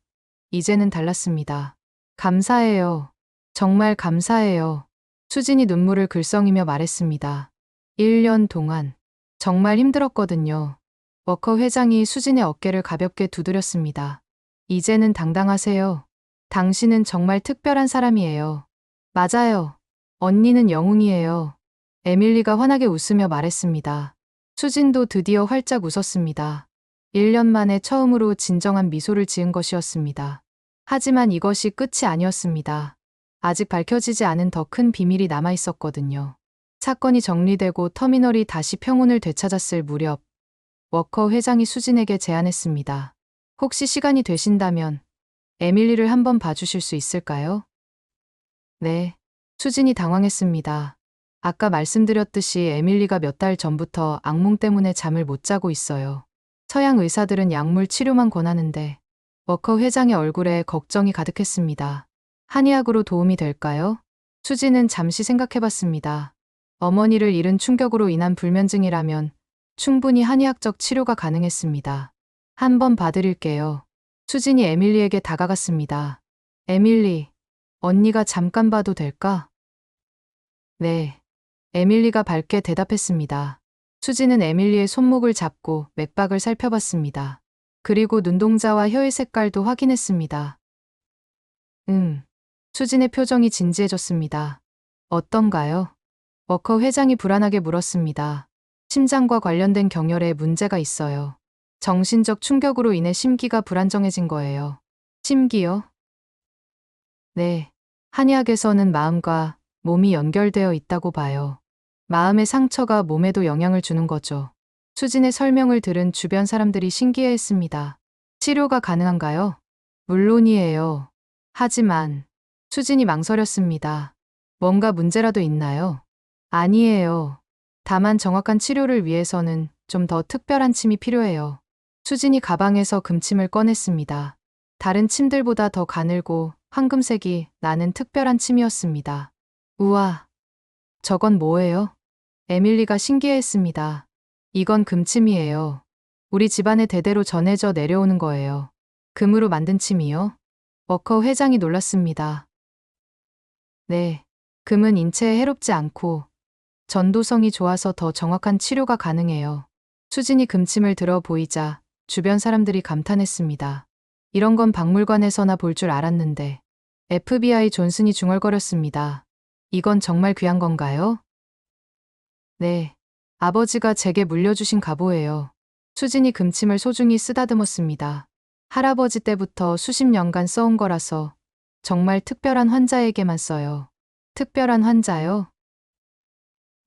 이제는 달랐습니다. 감사해요. 정말 감사해요. 수진이 눈물을 글썽이며 말했습니다. 1년 동안 정말 힘들었거든요. 워커 회장이 수진의 어깨를 가볍게 두드렸습니다. 이제는 당당하세요. 당신은 정말 특별한 사람이에요. 맞아요. 언니는 영웅이에요. 에밀리가 환하게 웃으며 말했습니다. 수진도 드디어 활짝 웃었습니다. 1년 만에 처음으로 진정한 미소를 지은 것이었습니다. 하지만 이것이 끝이 아니었습니다. 아직 밝혀지지 않은 더 큰 비밀이 남아 있었거든요. 사건이 정리되고 터미널이 다시 평온을 되찾았을 무렵, 워커 회장이 수진에게 제안했습니다. 혹시 시간이 되신다면 에밀리를 한번 봐주실 수 있을까요? 네. 수진이 당황했습니다. 아까 말씀드렸듯이 에밀리가 몇 달 전부터 악몽 때문에 잠을 못 자고 있어요. 서양 의사들은 약물 치료만 권하는데 워커 회장의 얼굴에 걱정이 가득했습니다. 한의학으로 도움이 될까요? 수진은 잠시 생각해봤습니다. 어머니를 잃은 충격으로 인한 불면증이라면 충분히 한의학적 치료가 가능했습니다. 한번 봐드릴게요. 수진이 에밀리에게 다가갔습니다. 에밀리, 언니가 잠깐 봐도 될까? 네. 에밀리가 밝게 대답했습니다. 수진은 에밀리의 손목을 잡고 맥박을 살펴봤습니다. 그리고 눈동자와 혀의 색깔도 확인했습니다. 수진의 표정이 진지해졌습니다. 어떤가요? 워커 회장이 불안하게 물었습니다. 심장과 관련된 경혈에 문제가 있어요. 정신적 충격으로 인해 심기가 불안정해진 거예요. 심기요? 네. 한의학에서는 마음과 몸이 연결되어 있다고 봐요. 마음의 상처가 몸에도 영향을 주는 거죠. 수진의 설명을 들은 주변 사람들이 신기해했습니다. 치료가 가능한가요? 물론이에요. 하지만 수진이 망설였습니다. 뭔가 문제라도 있나요? 아니에요. 다만 정확한 치료를 위해서는 좀 더 특별한 침이 필요해요. 수진이 가방에서 금침을 꺼냈습니다. 다른 침들보다 더 가늘고 황금색이 나는 특별한 침이었습니다. 우와, 저건 뭐예요? 에밀리가 신기해했습니다. 이건 금침이에요. 우리 집안에 대대로 전해져 내려오는 거예요. 금으로 만든 침이요? 워커 회장이 놀랐습니다. 네, 금은 인체에 해롭지 않고 전도성이 좋아서 더 정확한 치료가 가능해요. 수진이 금침을 들어 보이자 주변 사람들이 감탄했습니다. 이런 건 박물관에서나 볼 줄 알았는데. FBI 존슨이 중얼거렸습니다. 이건 정말 귀한 건가요? 네. 아버지가 제게 물려주신 갑오예요. 수진이 금침을 소중히 쓰다듬었습니다. 할아버지 때부터 수십 년간 써온 거라서 정말 특별한 환자에게만 써요. 특별한 환자요?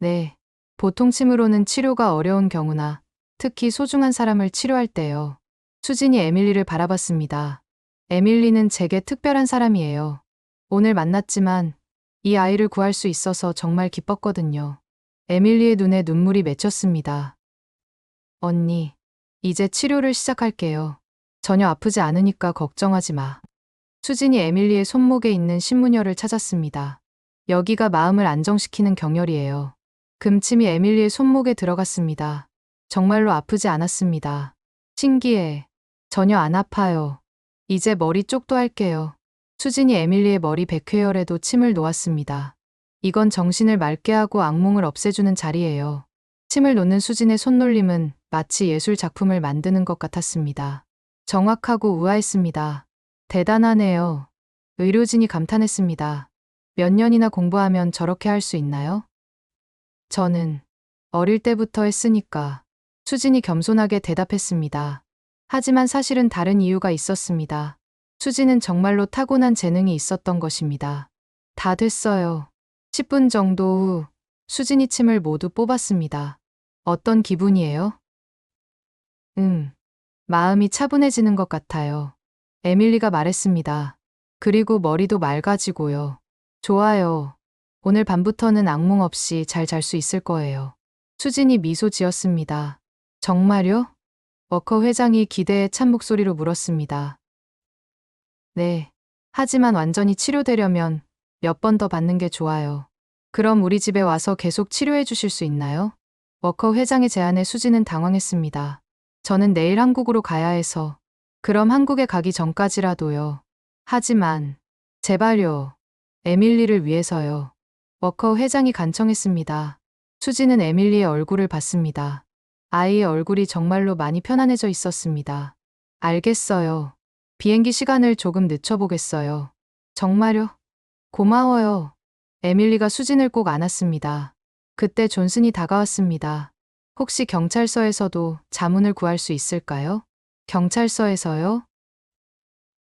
네. 보통 침으로는 치료가 어려운 경우나 특히 소중한 사람을 치료할 때요. 수진이 에밀리를 바라봤습니다. 에밀리는 제게 특별한 사람이에요. 오늘 만났지만 이 아이를 구할 수 있어서 정말 기뻤거든요. 에밀리의 눈에 눈물이 맺혔습니다. 언니, 이제 치료를 시작할게요. 전혀 아프지 않으니까 걱정하지 마. 수진이 에밀리의 손목에 있는 신문열을 찾았습니다. 여기가 마음을 안정시키는 경혈이에요. 금침이 에밀리의 손목에 들어갔습니다. 정말로 아프지 않았습니다. 신기해. 전혀 안 아파요. 이제 머리 쪽도 할게요. 수진이 에밀리의 머리 백회열에도 침을 놓았습니다. 이건 정신을 맑게 하고 악몽을 없애주는 자리예요. 침을 놓는 수진의 손놀림은 마치 예술 작품을 만드는 것 같았습니다. 정확하고 우아했습니다. 대단하네요. 의료진이 감탄했습니다. 몇 년이나 공부하면 저렇게 할 수 있나요? 저는 어릴 때부터 했으니까. 수진이 겸손하게 대답했습니다. 하지만 사실은 다른 이유가 있었습니다. 수진은 정말로 타고난 재능이 있었던 것입니다. 다 됐어요. 10분 정도 후 수진이 침을 모두 뽑았습니다. 어떤 기분이에요? 마음이 차분해지는 것 같아요. 에밀리가 말했습니다. 그리고 머리도 맑아지고요. 좋아요. 오늘 밤부터는 악몽 없이 잘 잘 수 있을 거예요. 수진이 미소 지었습니다. 정말요? 워커 회장이 기대에 찬 목소리로 물었습니다. 네. 하지만 완전히 치료되려면 몇 번 더 받는 게 좋아요. 그럼 우리 집에 와서 계속 치료해 주실 수 있나요? 워커 회장의 제안에 수진은 당황했습니다. 저는 내일 한국으로 가야 해서. 그럼 한국에 가기 전까지라도요. 하지만 제발요. 에밀리를 위해서요. 워커 회장이 간청했습니다. 수진은 에밀리의 얼굴을 봤습니다. 아이의 얼굴이 정말로 많이 편안해져 있었습니다. 알겠어요. 비행기 시간을 조금 늦춰보겠어요. 정말요? 고마워요. 에밀리가 수진을 꼭 안았습니다. 그때 존슨이 다가왔습니다. 혹시 경찰서에서도 자문을 구할 수 있을까요? 경찰서에서요?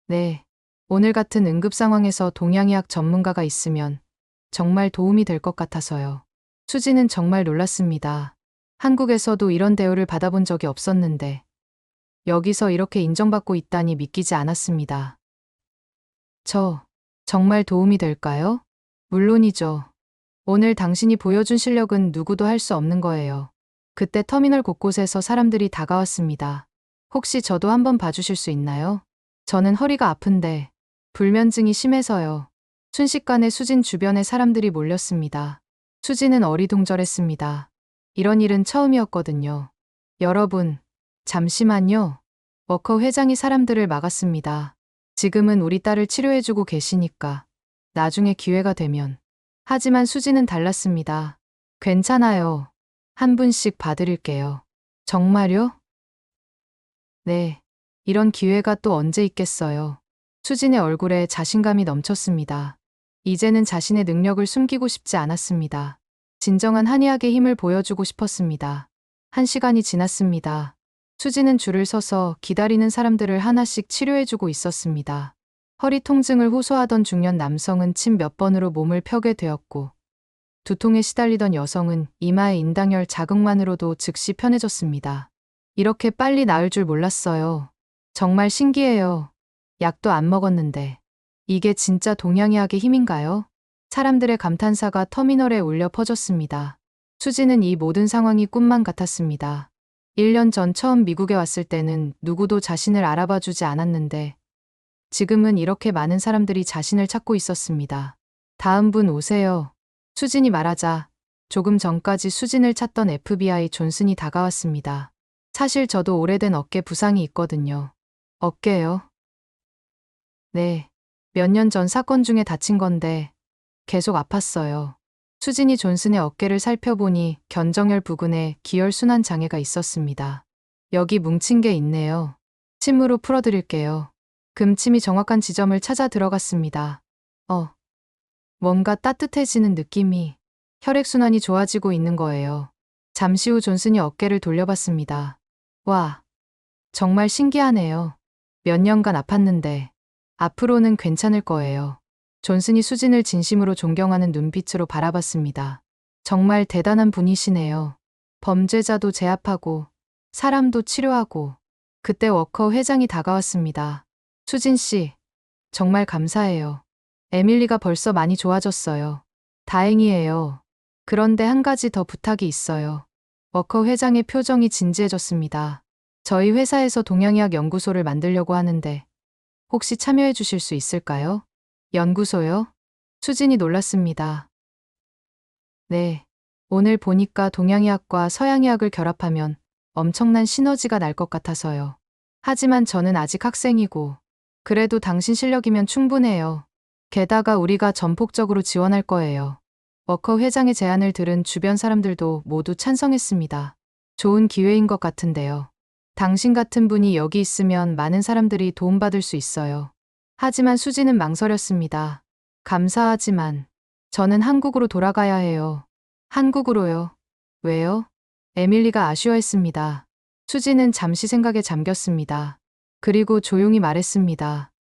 네. 오늘 같은 응급 상황에서 동양의학 전문가가 있으면 정말 도움이 될 것 같아서요. 수진은 정말 놀랐습니다. 한국에서도 이런 대우를 받아본 적이 없었는데 여기서 이렇게 인정받고 있다니 믿기지 않았습니다. 저 정말 도움이 될까요? 물론이죠. 오늘 당신이 보여준 실력은 누구도 할 수 없는 거예요. 그때 터미널 곳곳에서 사람들이 다가왔습니다. 혹시 저도 한번 봐주실 수 있나요? 저는 허리가 아픈데 불면증이 심해서요. 순식간에 수진 주변에 사람들이 몰렸습니다. 수진은 어리둥절했습니다. 이런 일은 처음이었거든요. 여러분, 잠시만요. 워커 회장이 사람들을 막았습니다. 지금은 우리 딸을 치료해주고 계시니까 나중에 기회가 되면. 하지만 수진은 달랐습니다. 괜찮아요. 한 분씩 봐드릴게요. 정말요? 네. 이런 기회가 또 언제 있겠어요. 수진의 얼굴에 자신감이 넘쳤습니다. 이제는 자신의 능력을 숨기고 싶지 않았습니다. 진정한 한의학의 힘을 보여주고 싶었습니다. 1시간이 지났습니다. 수진은 줄을 서서 기다리는 사람들을 하나씩 치료해주고 있었습니다. 허리 통증을 호소하던 중년 남성은 침 몇 번으로 몸을 펴게 되었고 두통에 시달리던 여성은 이마의 인당열 자극만으로도 즉시 편해졌습니다. 이렇게 빨리 나을 줄 몰랐어요. 정말 신기해요. 약도 안 먹었는데. 이게 진짜 동양의학의 힘인가요? 사람들의 감탄사가 터미널에 울려 퍼졌습니다. 수지는 이 모든 상황이 꿈만 같았습니다. 1년 전 처음 미국에 왔을 때는 누구도 자신을 알아봐 주지 않았는데 지금은 이렇게 많은 사람들이 자신을 찾고 있었습니다. 다음 분 오세요. 수진이 말하자 조금 전까지 수진을 찾던 FBI 존슨이 다가왔습니다. 사실 저도 오래된 어깨 부상이 있거든요. 어깨요? 네. 몇 년 전 사건 중에 다친 건데 계속 아팠어요. 수진이 존슨의 어깨를 살펴보니 견정혈 부근에 기혈순환 장애가 있었습니다. 여기 뭉친 게 있네요. 침으로 풀어드릴게요. 금침이 정확한 지점을 찾아 들어갔습니다. 뭔가 따뜻해지는 느낌이, 혈액순환이 좋아지고 있는 거예요. 잠시 후 존슨이 어깨를 돌려봤습니다. 와, 정말 신기하네요. 몇 년간 아팠는데 앞으로는 괜찮을 거예요. 존슨이 수진을 진심으로 존경하는 눈빛으로 바라봤습니다. 정말 대단한 분이시네요. 범죄자도 제압하고 사람도 치료하고 그때 워커 회장이 다가왔습니다. 수진 씨, 정말 감사해요. 에밀리가 벌써 많이 좋아졌어요. 다행이에요. 그런데 한 가지 더 부탁이 있어요. 워커 회장의 표정이 진지해졌습니다. 저희 회사에서 동양의학 연구소를 만들려고 하는데 혹시 참여해 주실 수 있을까요? 연구소요? 수진이 놀랐습니다. 네. 오늘 보니까 동양의학과 서양의학을 결합하면 엄청난 시너지가 날 것 같아서요. 하지만 저는 아직 학생이고, 그래도 당신 실력이면 충분해요. 게다가 우리가 전폭적으로 지원할 거예요. 워커 회장의 제안을 들은 주변 사람들도 모두 찬성했습니다. 좋은 기회인 것 같은데요. 당신 같은 분이 여기 있으면 많은 사람들이 도움받을 수 있어요. 하지만 수지는 망설였습니다. 감사하지만 저는 한국으로 돌아가야 해요. 한국으로요? 왜요? 에밀리가 아쉬워했습니다. 수지는 잠시 생각에 잠겼습니다. 그리고 조용히 말했습니다.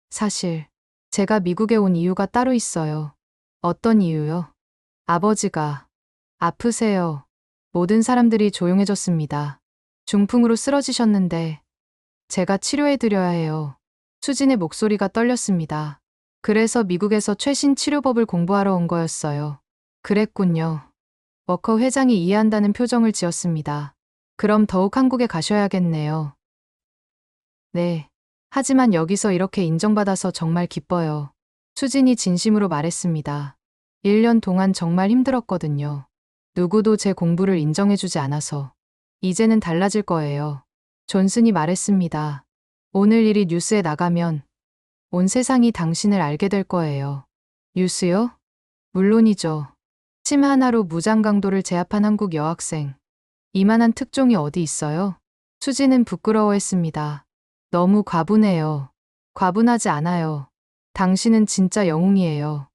사실 제가 미국에 온 이유가 따로 있어요. 어떤 이유요? 아버지가 아프세요. 모든 사람들이 조용해졌습니다. 중풍으로 쓰러지셨는데 제가 치료해드려야 해요. 수진의 목소리가 떨렸습니다. 그래서 미국에서 최신 치료법을 공부하러 온 거였어요. 그랬군요. 워커 회장이 이해한다는 표정을 지었습니다. 그럼 더욱 한국에 가셔야겠네요. 네. 하지만 여기서 이렇게 인정받아서 정말 기뻐요. 수진이 진심으로 말했습니다. 1년 동안 정말 힘들었거든요. 누구도 제 공부를 인정해주지 않아서. 이제는 달라질 거예요. 존슨이 말했습니다. 오늘 일이 뉴스에 나가면 온 세상이 당신을 알게 될 거예요. 뉴스요? 물론이죠. 침 하나로 무장 강도를 제압한 한국 여학생. 이만한 특종이 어디 있어요? 수지는 부끄러워했습니다. 너무 과분해요. 과분하지 않아요. 당신은 진짜 영웅이에요.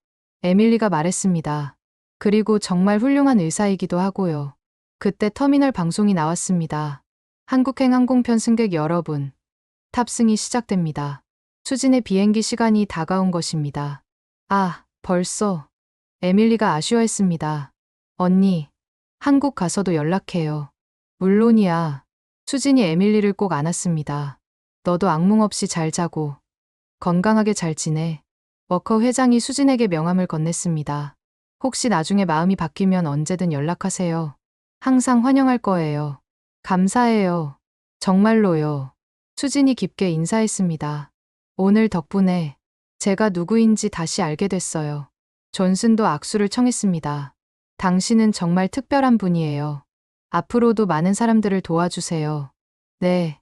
에밀리가 말했습니다. 그리고 정말 훌륭한 의사이기도 하고요. 그때 터미널 방송이 나왔습니다. 한국행 항공편 승객 여러분, 탑승이 시작됩니다. 수진의 비행기 시간이 다가온 것입니다. 아, 벌써. 에밀리가 아쉬워했습니다. 언니, 한국 가서도 연락해요. 물론이야. 수진이 에밀리를 꼭 안았습니다. 너도 악몽 없이 잘 자고 건강하게 잘 지내. 워커 회장이 수진에게 명함을 건넸습니다. 혹시 나중에 마음이 바뀌면 언제든 연락하세요. 항상 환영할 거예요. 감사해요. 정말로요. 수진이 깊게 인사했습니다. 오늘 덕분에 제가 누구인지 다시 알게 됐어요. 존슨도 악수를 청했습니다. 당신은 정말 특별한 분이에요. 앞으로도 많은 사람들을 도와주세요. 네,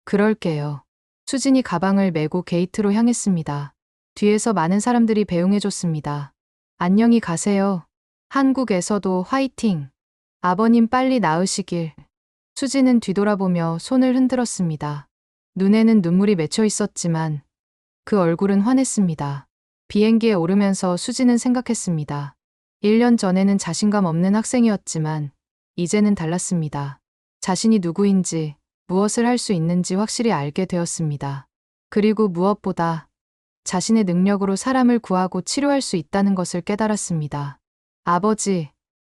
그럴게요. 수진이 가방을 메고 게이트로 향했습니다. 뒤에서 많은 사람들이 배웅해줬습니다. 안녕히 가세요. 한국에서도 화이팅! 아버님 빨리 나으시길. 수진은 뒤돌아보며 손을 흔들었습니다. 눈에는 눈물이 맺혀 있었지만 그 얼굴은 환했습니다. 비행기에 오르면서 수진은 생각했습니다. 1년 전에는 자신감 없는 학생이었지만 이제는 달랐습니다. 자신이 누구인지 무엇을 할 수 있는지 확실히 알게 되었습니다. 그리고 무엇보다 자신의 능력으로 사람을 구하고 치료할 수 있다는 것을 깨달았습니다. 아버지,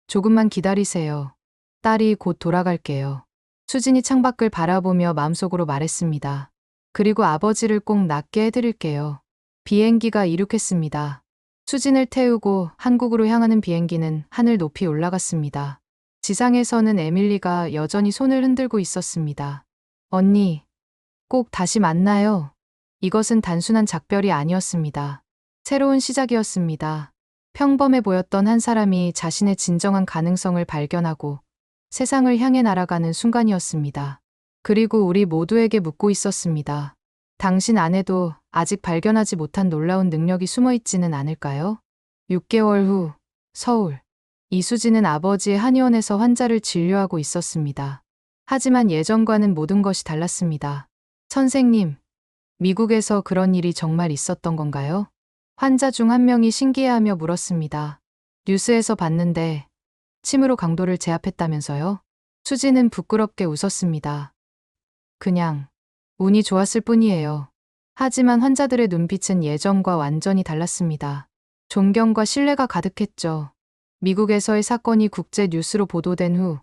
조금만 기다리세요. 딸이 곧 돌아갈게요. 수진이 창밖을 바라보며 마음속으로 말했습니다. 그리고 아버지를 꼭 낫게 해드릴게요. 비행기가 이륙했습니다. 수진을 태우고 한국으로 향하는 비행기는 하늘 높이 올라갔습니다. 지상에서는 에밀리가 여전히 손을 흔들고 있었습니다. 언니, 꼭 다시 만나요. 이것은 단순한 작별이 아니었습니다. 새로운 시작이었습니다. 평범해 보였던 한 사람이 자신의 진정한 가능성을 발견하고 세상을 향해 날아가는 순간이었습니다. 그리고 우리 모두에게 묻고 있었습니다. 당신 안에도 아직 발견하지 못한 놀라운 능력이 숨어 있지는 않을까요? 6개월 후, 서울. 이수진은 아버지의 한의원에서 환자를 진료하고 있었습니다. 하지만 예전과는 모든 것이 달랐습니다. 선생님, 미국에서 그런 일이 정말 있었던 건가요? 환자 중 한 명이 신기해하며 물었습니다. 뉴스에서 봤는데 침으로 강도를 제압했다면서요? 수지는 부끄럽게 웃었습니다. 그냥 운이 좋았을 뿐이에요. 하지만 환자들의 눈빛은 예전과 완전히 달랐습니다. 존경과 신뢰가 가득했죠. 미국에서의 사건이 국제 뉴스로 보도된 후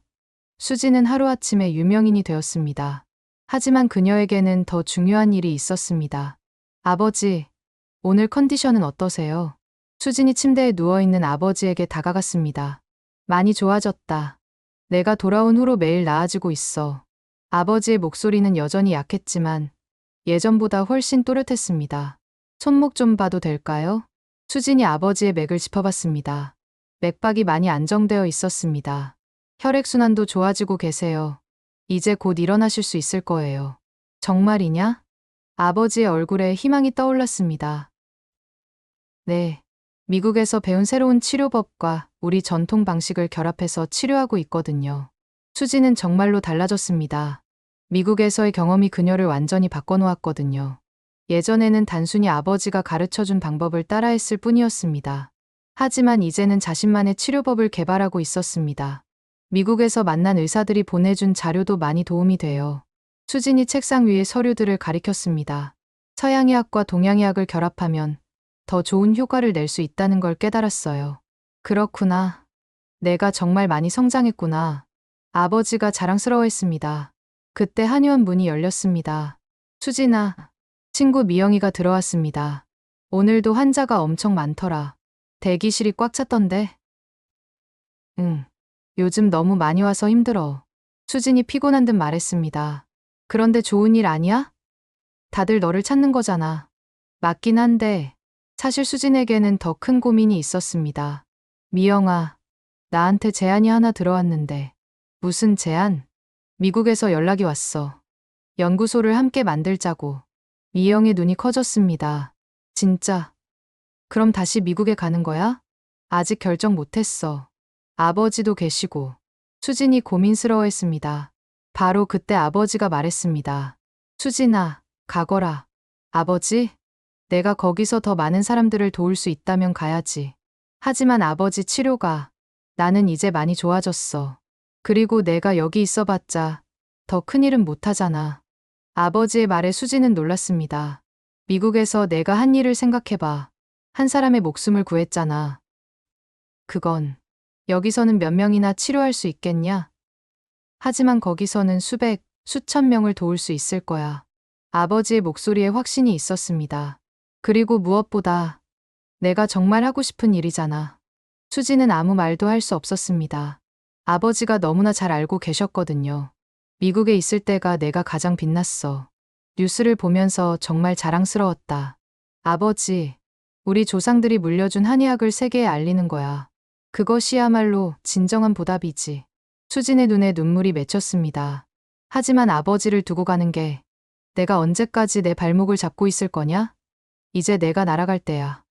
수지는 하루아침에 유명인이 되었습니다. 하지만 그녀에게는 더 중요한 일이 있었습니다. 아버지, 오늘 컨디션은 어떠세요? 수진이 침대에 누워있는 아버지에게 다가갔습니다. 많이 좋아졌다. 내가 돌아온 후로 매일 나아지고 있어. 아버지의 목소리는 여전히 약했지만 예전보다 훨씬 또렷했습니다. 손목 좀 봐도 될까요? 수진이 아버지의 맥을 짚어봤습니다. 맥박이 많이 안정되어 있었습니다. 혈액순환도 좋아지고 계세요. 이제 곧 일어나실 수 있을 거예요. 정말이냐? 아버지의 얼굴에 희망이 떠올랐습니다. 네. 미국에서 배운 새로운 치료법과 우리 전통 방식을 결합해서 치료하고 있거든요. 수지는 정말로 달라졌습니다. 미국에서의 경험이 그녀를 완전히 바꿔놓았거든요. 예전에는 단순히 아버지가 가르쳐준 방법을 따라했을 뿐이었습니다. 하지만 이제는 자신만의 치료법을 개발하고 있었습니다. 미국에서 만난 의사들이 보내준 자료도 많이 도움이 돼요. 수진이 책상 위에 서류들을 가리켰습니다. 서양의학과 동양의학을 결합하면 더 좋은 효과를 낼 수 있다는 걸 깨달았어요. 그렇구나. 내가 정말 많이 성장했구나. 아버지가 자랑스러워했습니다. 그때 한의원 문이 열렸습니다. 수진아, 친구 미영이가 들어왔습니다. 오늘도 환자가 엄청 많더라. 대기실이 꽉 찼던데? 응. 요즘 너무 많이 와서 힘들어. 수진이 피곤한 듯 말했습니다. 그런데 좋은 일 아니야? 다들 너를 찾는 거잖아. 맞긴 한데 사실 수진에게는 더 큰 고민이 있었습니다. 미영아, 나한테 제안이 하나 들어왔는데. 무슨 제안? 미국에서 연락이 왔어. 연구소를 함께 만들자고. 미영의 눈이 커졌습니다. 진짜? 그럼 다시 미국에 가는 거야? 아직 결정 못했어. 아버지도 계시고. 수진이 고민스러워했습니다. 바로 그때 아버지가 말했습니다. 수진아, 가거라. 아버지? 내가 거기서 더 많은 사람들을 도울 수 있다면 가야지. 하지만 아버지 치료가, 나는 이제 많이 좋아졌어. 그리고 내가 여기 있어봤자 더 큰일은 못하잖아. 아버지의 말에 수지는 놀랐습니다. 미국에서 내가 한 일을 생각해봐. 한 사람의 목숨을 구했잖아. 그건 여기서는 몇 명이나 치료할 수 있겠냐? 하지만 거기서는 수백, 수천 명을 도울 수 있을 거야. 아버지의 목소리에 확신이 있었습니다. 그리고 무엇보다 내가 정말 하고 싶은 일이잖아. 수지는 아무 말도 할 수 없었습니다. 아버지가 너무나 잘 알고 계셨거든요. 미국에 있을 때가 내가 가장 빛났어. 뉴스를 보면서 정말 자랑스러웠다. 아버지, 우리 조상들이 물려준 한의학을 세계에 알리는 거야. 그것이야말로 진정한 보답이지. 수진의 눈에 눈물이 맺혔습니다. 하지만 아버지를 두고 가는 게 내가 언제까지 내 발목을 잡고 있을 거냐? 이제 내가 날아갈 때야.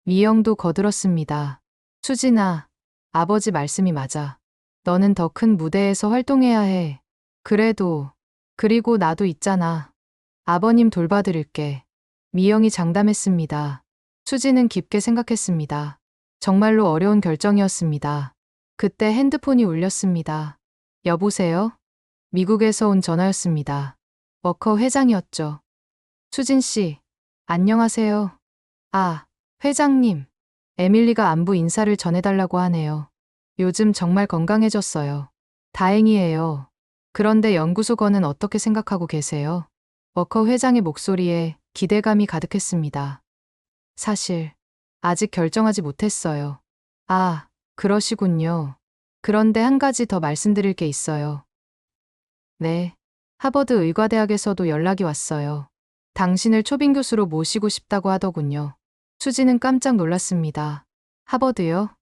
미영도 거들었습니다. 수진아, 아버지 말씀이 맞아. 너는 더 큰 무대에서 활동해야 해. 그리고 나도 있잖아. 아버님 돌봐드릴게. 미영이 장담했습니다. 수지는 깊게 생각했습니다. 정말로 어려운 결정이었습니다. 그때 핸드폰이 울렸습니다. 여보세요? 미국에서 온 전화였습니다. 워커 회장이었죠. 수진 씨, 안녕하세요. 아, 회장님. 에밀리가 안부 인사를 전해달라고 하네요. 요즘 정말 건강해졌어요. 다행이에요. 그런데 연구소 건은 어떻게 생각하고 계세요? 워커 회장의 목소리에 기대감이 가득했습니다. 사실 아직 결정하지 못했어요. 아, 그러시군요. 그런데 한 가지 더 말씀드릴 게 있어요. 네, 하버드 의과대학에서도 연락이 왔어요. 당신을 초빙 교수로 모시고 싶다고 하더군요. 수지는 깜짝 놀랐습니다. 하버드요?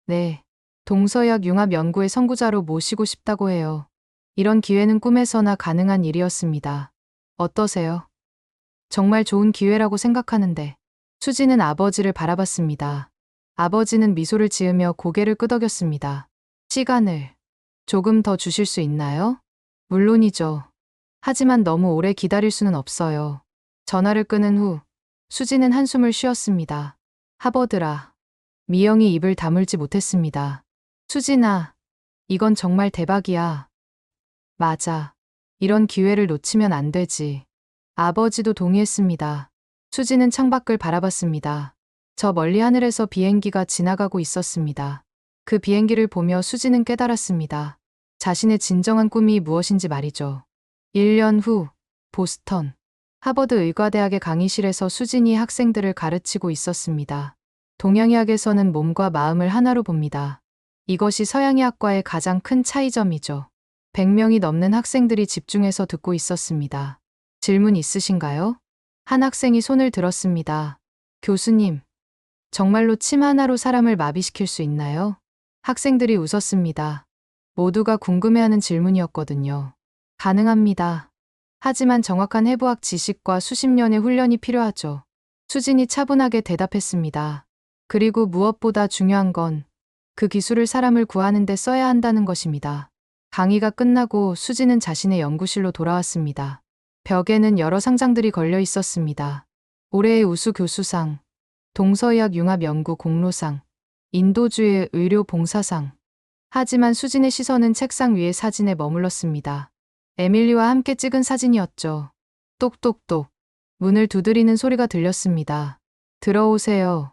네, 동서약 융합 연구의 선구자로 모시고 싶다고 해요. 이런 기회는 꿈에서나 가능한 일이었습니다. 어떠세요? 정말 좋은 기회라고 생각하는데. 수지는 아버지를 바라봤습니다. 아버지는 미소를 지으며 고개를 끄덕였습니다. 시간을 조금 더 주실 수 있나요? 물론이죠. 하지만 너무 오래 기다릴 수는 없어요. 전화를 끊은 후 수지는 한숨을 쉬었습니다. 하버드라. 미영이 입을 다물지 못했습니다. 수진아, 이건 정말 대박이야. 맞아. 이런 기회를 놓치면 안 되지. 아버지도 동의했습니다. 수지는 창밖을 바라봤습니다. 저 멀리 하늘에서 비행기가 지나가고 있었습니다. 그 비행기를 보며 수지는 깨달았습니다. 자신의 진정한 꿈이 무엇인지 말이죠. 1년 후, 보스턴. 하버드 의과대학의 강의실에서 수진이 학생들을 가르치고 있었습니다. 동양의학에서는 몸과 마음을 하나로 봅니다. 이것이 서양의학과의 가장 큰 차이점이죠. 100명이 넘는 학생들이 집중해서 듣고 있었습니다. 질문 있으신가요? 한 학생이 손을 들었습니다. 교수님, 정말로 침 하나로 사람을 마비시킬 수 있나요? 학생들이 웃었습니다. 모두가 궁금해하는 질문이었거든요. 가능합니다. 하지만 정확한 해부학 지식과 수십 년의 훈련이 필요하죠. 수진이 차분하게 대답했습니다. 그리고 무엇보다 중요한 건 그 기술을 사람을 구하는 데 써야 한다는 것입니다. 강의가 끝나고 수진은 자신의 연구실로 돌아왔습니다. 벽에는 여러 상장들이 걸려 있었습니다. 올해의 우수 교수상, 동서의학 융합 연구 공로상, 인도주의 의료 봉사상. 하지만 수진의 시선은 책상 위의 사진에 머물렀습니다. 에밀리와 함께 찍은 사진이었죠. 똑똑똑. 문을 두드리는 소리가 들렸습니다. 들어오세요.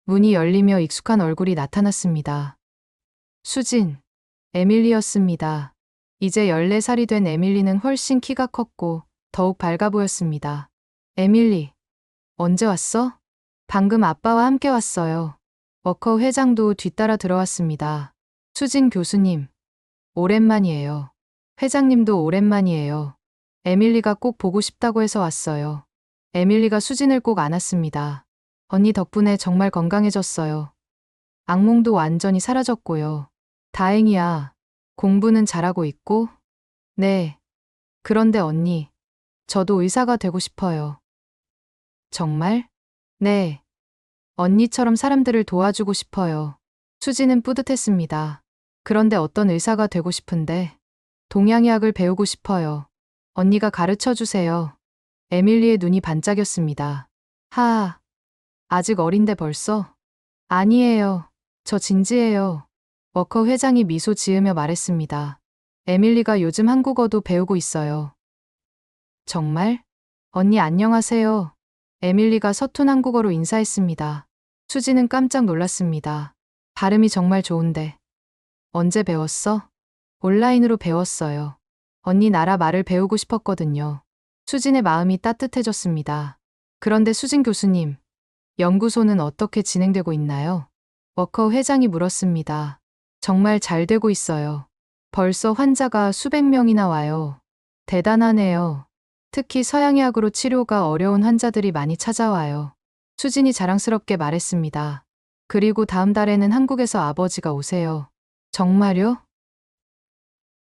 문이 열리며 익숙한 얼굴이 나타났습니다. 수진. 에밀리였습니다. 이제 14살이 된 에밀리는 훨씬 키가 컸고 더욱 밝아 보였습니다. 에밀리. 언제 왔어? 방금 아빠와 함께 왔어요. 워커 회장도 뒤따라 들어왔습니다. 수진 교수님. 오랜만이에요. 회장님도 오랜만이에요. 에밀리가 꼭 보고 싶다고 해서 왔어요. 에밀리가 수진을 꼭 안았습니다. 언니 덕분에 정말 건강해졌어요. 악몽도 완전히 사라졌고요. 다행이야. 공부는 잘하고 있고? 네. 그런데 언니, 저도 의사가 되고 싶어요. 정말? 네. 언니처럼 사람들을 도와주고 싶어요. 수지는 뿌듯했습니다. 그런데 어떤 의사가 되고 싶은데? 동양의학을 배우고 싶어요. 언니가 가르쳐 주세요. 에밀리의 눈이 반짝였습니다. 하하. 아직 어린데 벌써? 아니에요. 저 진지해요. 워커 회장이 미소 지으며 말했습니다. 에밀리가 요즘 한국어도 배우고 있어요. 정말? 언니 안녕하세요. 에밀리가 서툰 한국어로 인사했습니다. 수지는 깜짝 놀랐습니다. 발음이 정말 좋은데. 언제 배웠어? 온라인으로 배웠어요. 언니 나라 말을 배우고 싶었거든요. 수진의 마음이 따뜻해졌습니다. 그런데 수진 교수님, 연구소는 어떻게 진행되고 있나요? 워커 회장이 물었습니다. 정말 잘 되고 있어요. 벌써 환자가 수백 명이나 와요. 대단하네요. 특히 서양의학으로 치료가 어려운 환자들이 많이 찾아와요. 수진이 자랑스럽게 말했습니다. 그리고 다음 달에는 한국에서 아버지가 오세요. 정말요?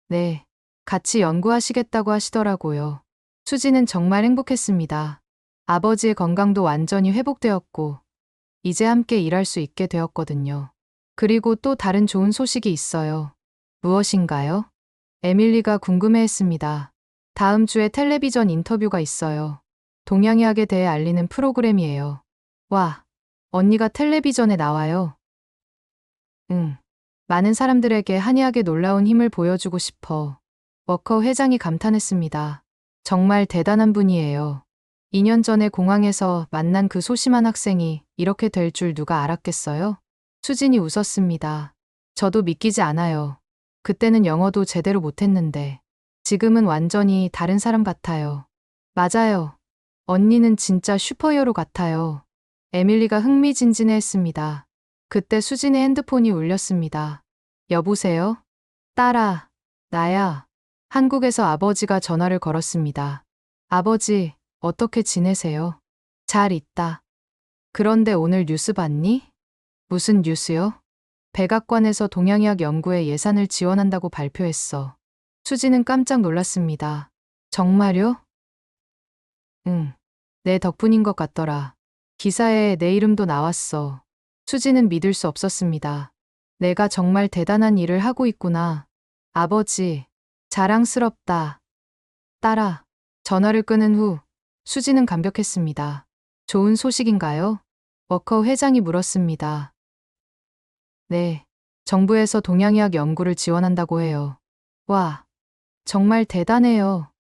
네. 같이 연구하시겠다고 하시더라고요. 수진은 정말 행복했습니다. 아버지의 건강도 완전히 회복되었고, 이제 함께 일할 수 있게 되었거든요. 그리고 또 다른 좋은 소식이 있어요. 무엇인가요? 에밀리가 궁금해했습니다. 다음 주에 텔레비전 인터뷰가 있어요. 동양의학에 대해 알리는 프로그램이에요. 와, 언니가 텔레비전에 나와요. 응. 많은 사람들에게 한의학의 놀라운 힘을 보여주고 싶어. 워커 회장이 감탄했습니다. 정말 대단한 분이에요. 2년 전에 공항에서 만난 그 소심한 학생이 이렇게 될 줄 누가 알았겠어요? 수진이 웃었습니다. 저도 믿기지 않아요. 그때는 영어도 제대로 못했는데. 지금은 완전히 다른 사람 같아요. 맞아요. 언니는 진짜 슈퍼히어로 같아요. 에밀리가 흥미진진해했습니다. 그때 수진의 핸드폰이 울렸습니다. 여보세요? 딸아, 나야. 한국에서 아버지가 전화를 걸었습니다. 아버지, 어떻게 지내세요? 잘 있다. 그런데 오늘 뉴스 봤니? 무슨 뉴스요? 백악관에서 동양의학 연구에 예산을 지원한다고 발표했어. 수지는 깜짝 놀랐습니다. 정말요? 응. 내 덕분인 것 같더라. 기사에 내 이름도 나왔어. 수지는 믿을 수 없었습니다. 내가 정말 대단한 일을 하고 있구나. 아버지, 자랑스럽다. 딸아, 전화를 끊은 후 수지는 감격했습니다. 좋은 소식인가요? 워커 회장이 물었습니다. 네, 정부에서 동양의학 연구를 지원한다고 해요. 와, 정말 대단해요.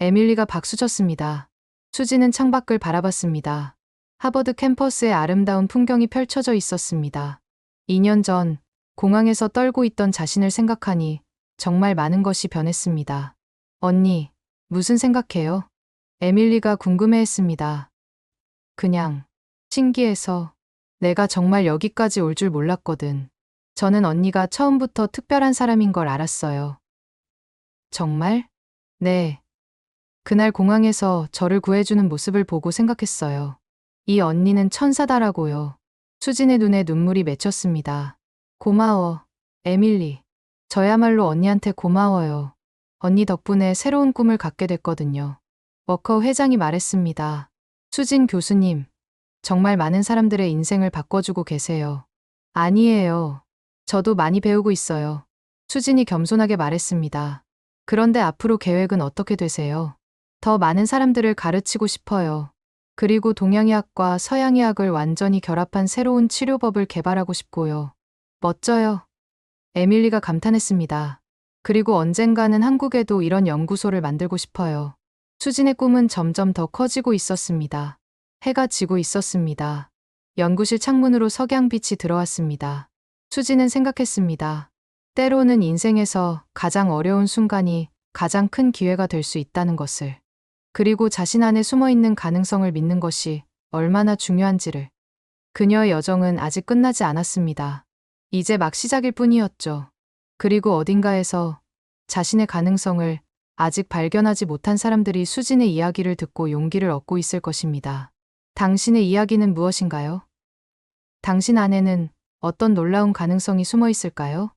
에밀리가 박수쳤습니다. 수지는 창밖을 바라봤습니다. 하버드 캠퍼스의 아름다운 풍경이 펼쳐져 있었습니다. 2년 전 공항에서 떨고 있던 자신을 생각하니 정말 많은 것이 변했습니다. 언니, 무슨 생각해요? 에밀리가 궁금해했습니다. 그냥 신기해서 내가 정말 여기까지 올 줄 몰랐거든. 저는 언니가 처음부터 특별한 사람인 걸 알았어요. 정말? 네. 그날 공항에서 저를 구해주는 모습을 보고 생각했어요. 이 언니는 천사다라고요. 수진의 눈에 눈물이 맺혔습니다. 고마워, 에밀리. 저야말로 언니한테 고마워요. 언니 덕분에 새로운 꿈을 갖게 됐거든요. 워커 회장이 말했습니다. 수진 교수님, 정말 많은 사람들의 인생을 바꿔주고 계세요. 아니에요. 저도 많이 배우고 있어요. 수진이 겸손하게 말했습니다. 그런데 앞으로 계획은 어떻게 되세요? 더 많은 사람들을 가르치고 싶어요. 그리고 동양의학과 서양의학을 완전히 결합한 새로운 치료법을 개발하고 싶고요. 멋져요. 에밀리가 감탄했습니다. 그리고 언젠가는 한국에도 이런 연구소를 만들고 싶어요. 수진의 꿈은 점점 더 커지고 있었습니다. 해가 지고 있었습니다. 연구실 창문으로 석양빛이 들어왔습니다. 수진은 생각했습니다. 때로는 인생에서 가장 어려운 순간이 가장 큰 기회가 될 수 있다는 것을. 그리고 자신 안에 숨어있는 가능성을 믿는 것이 얼마나 중요한지를. 그녀의 여정은 아직 끝나지 않았습니다. 이제 막 시작일 뿐이었죠. 그리고 어딘가에서 자신의 가능성을 아직 발견하지 못한 사람들이 수진의 이야기를 듣고 용기를 얻고 있을 것입니다. 당신의 이야기는 무엇인가요? 당신 안에는 어떤 놀라운 가능성이 숨어 있을까요?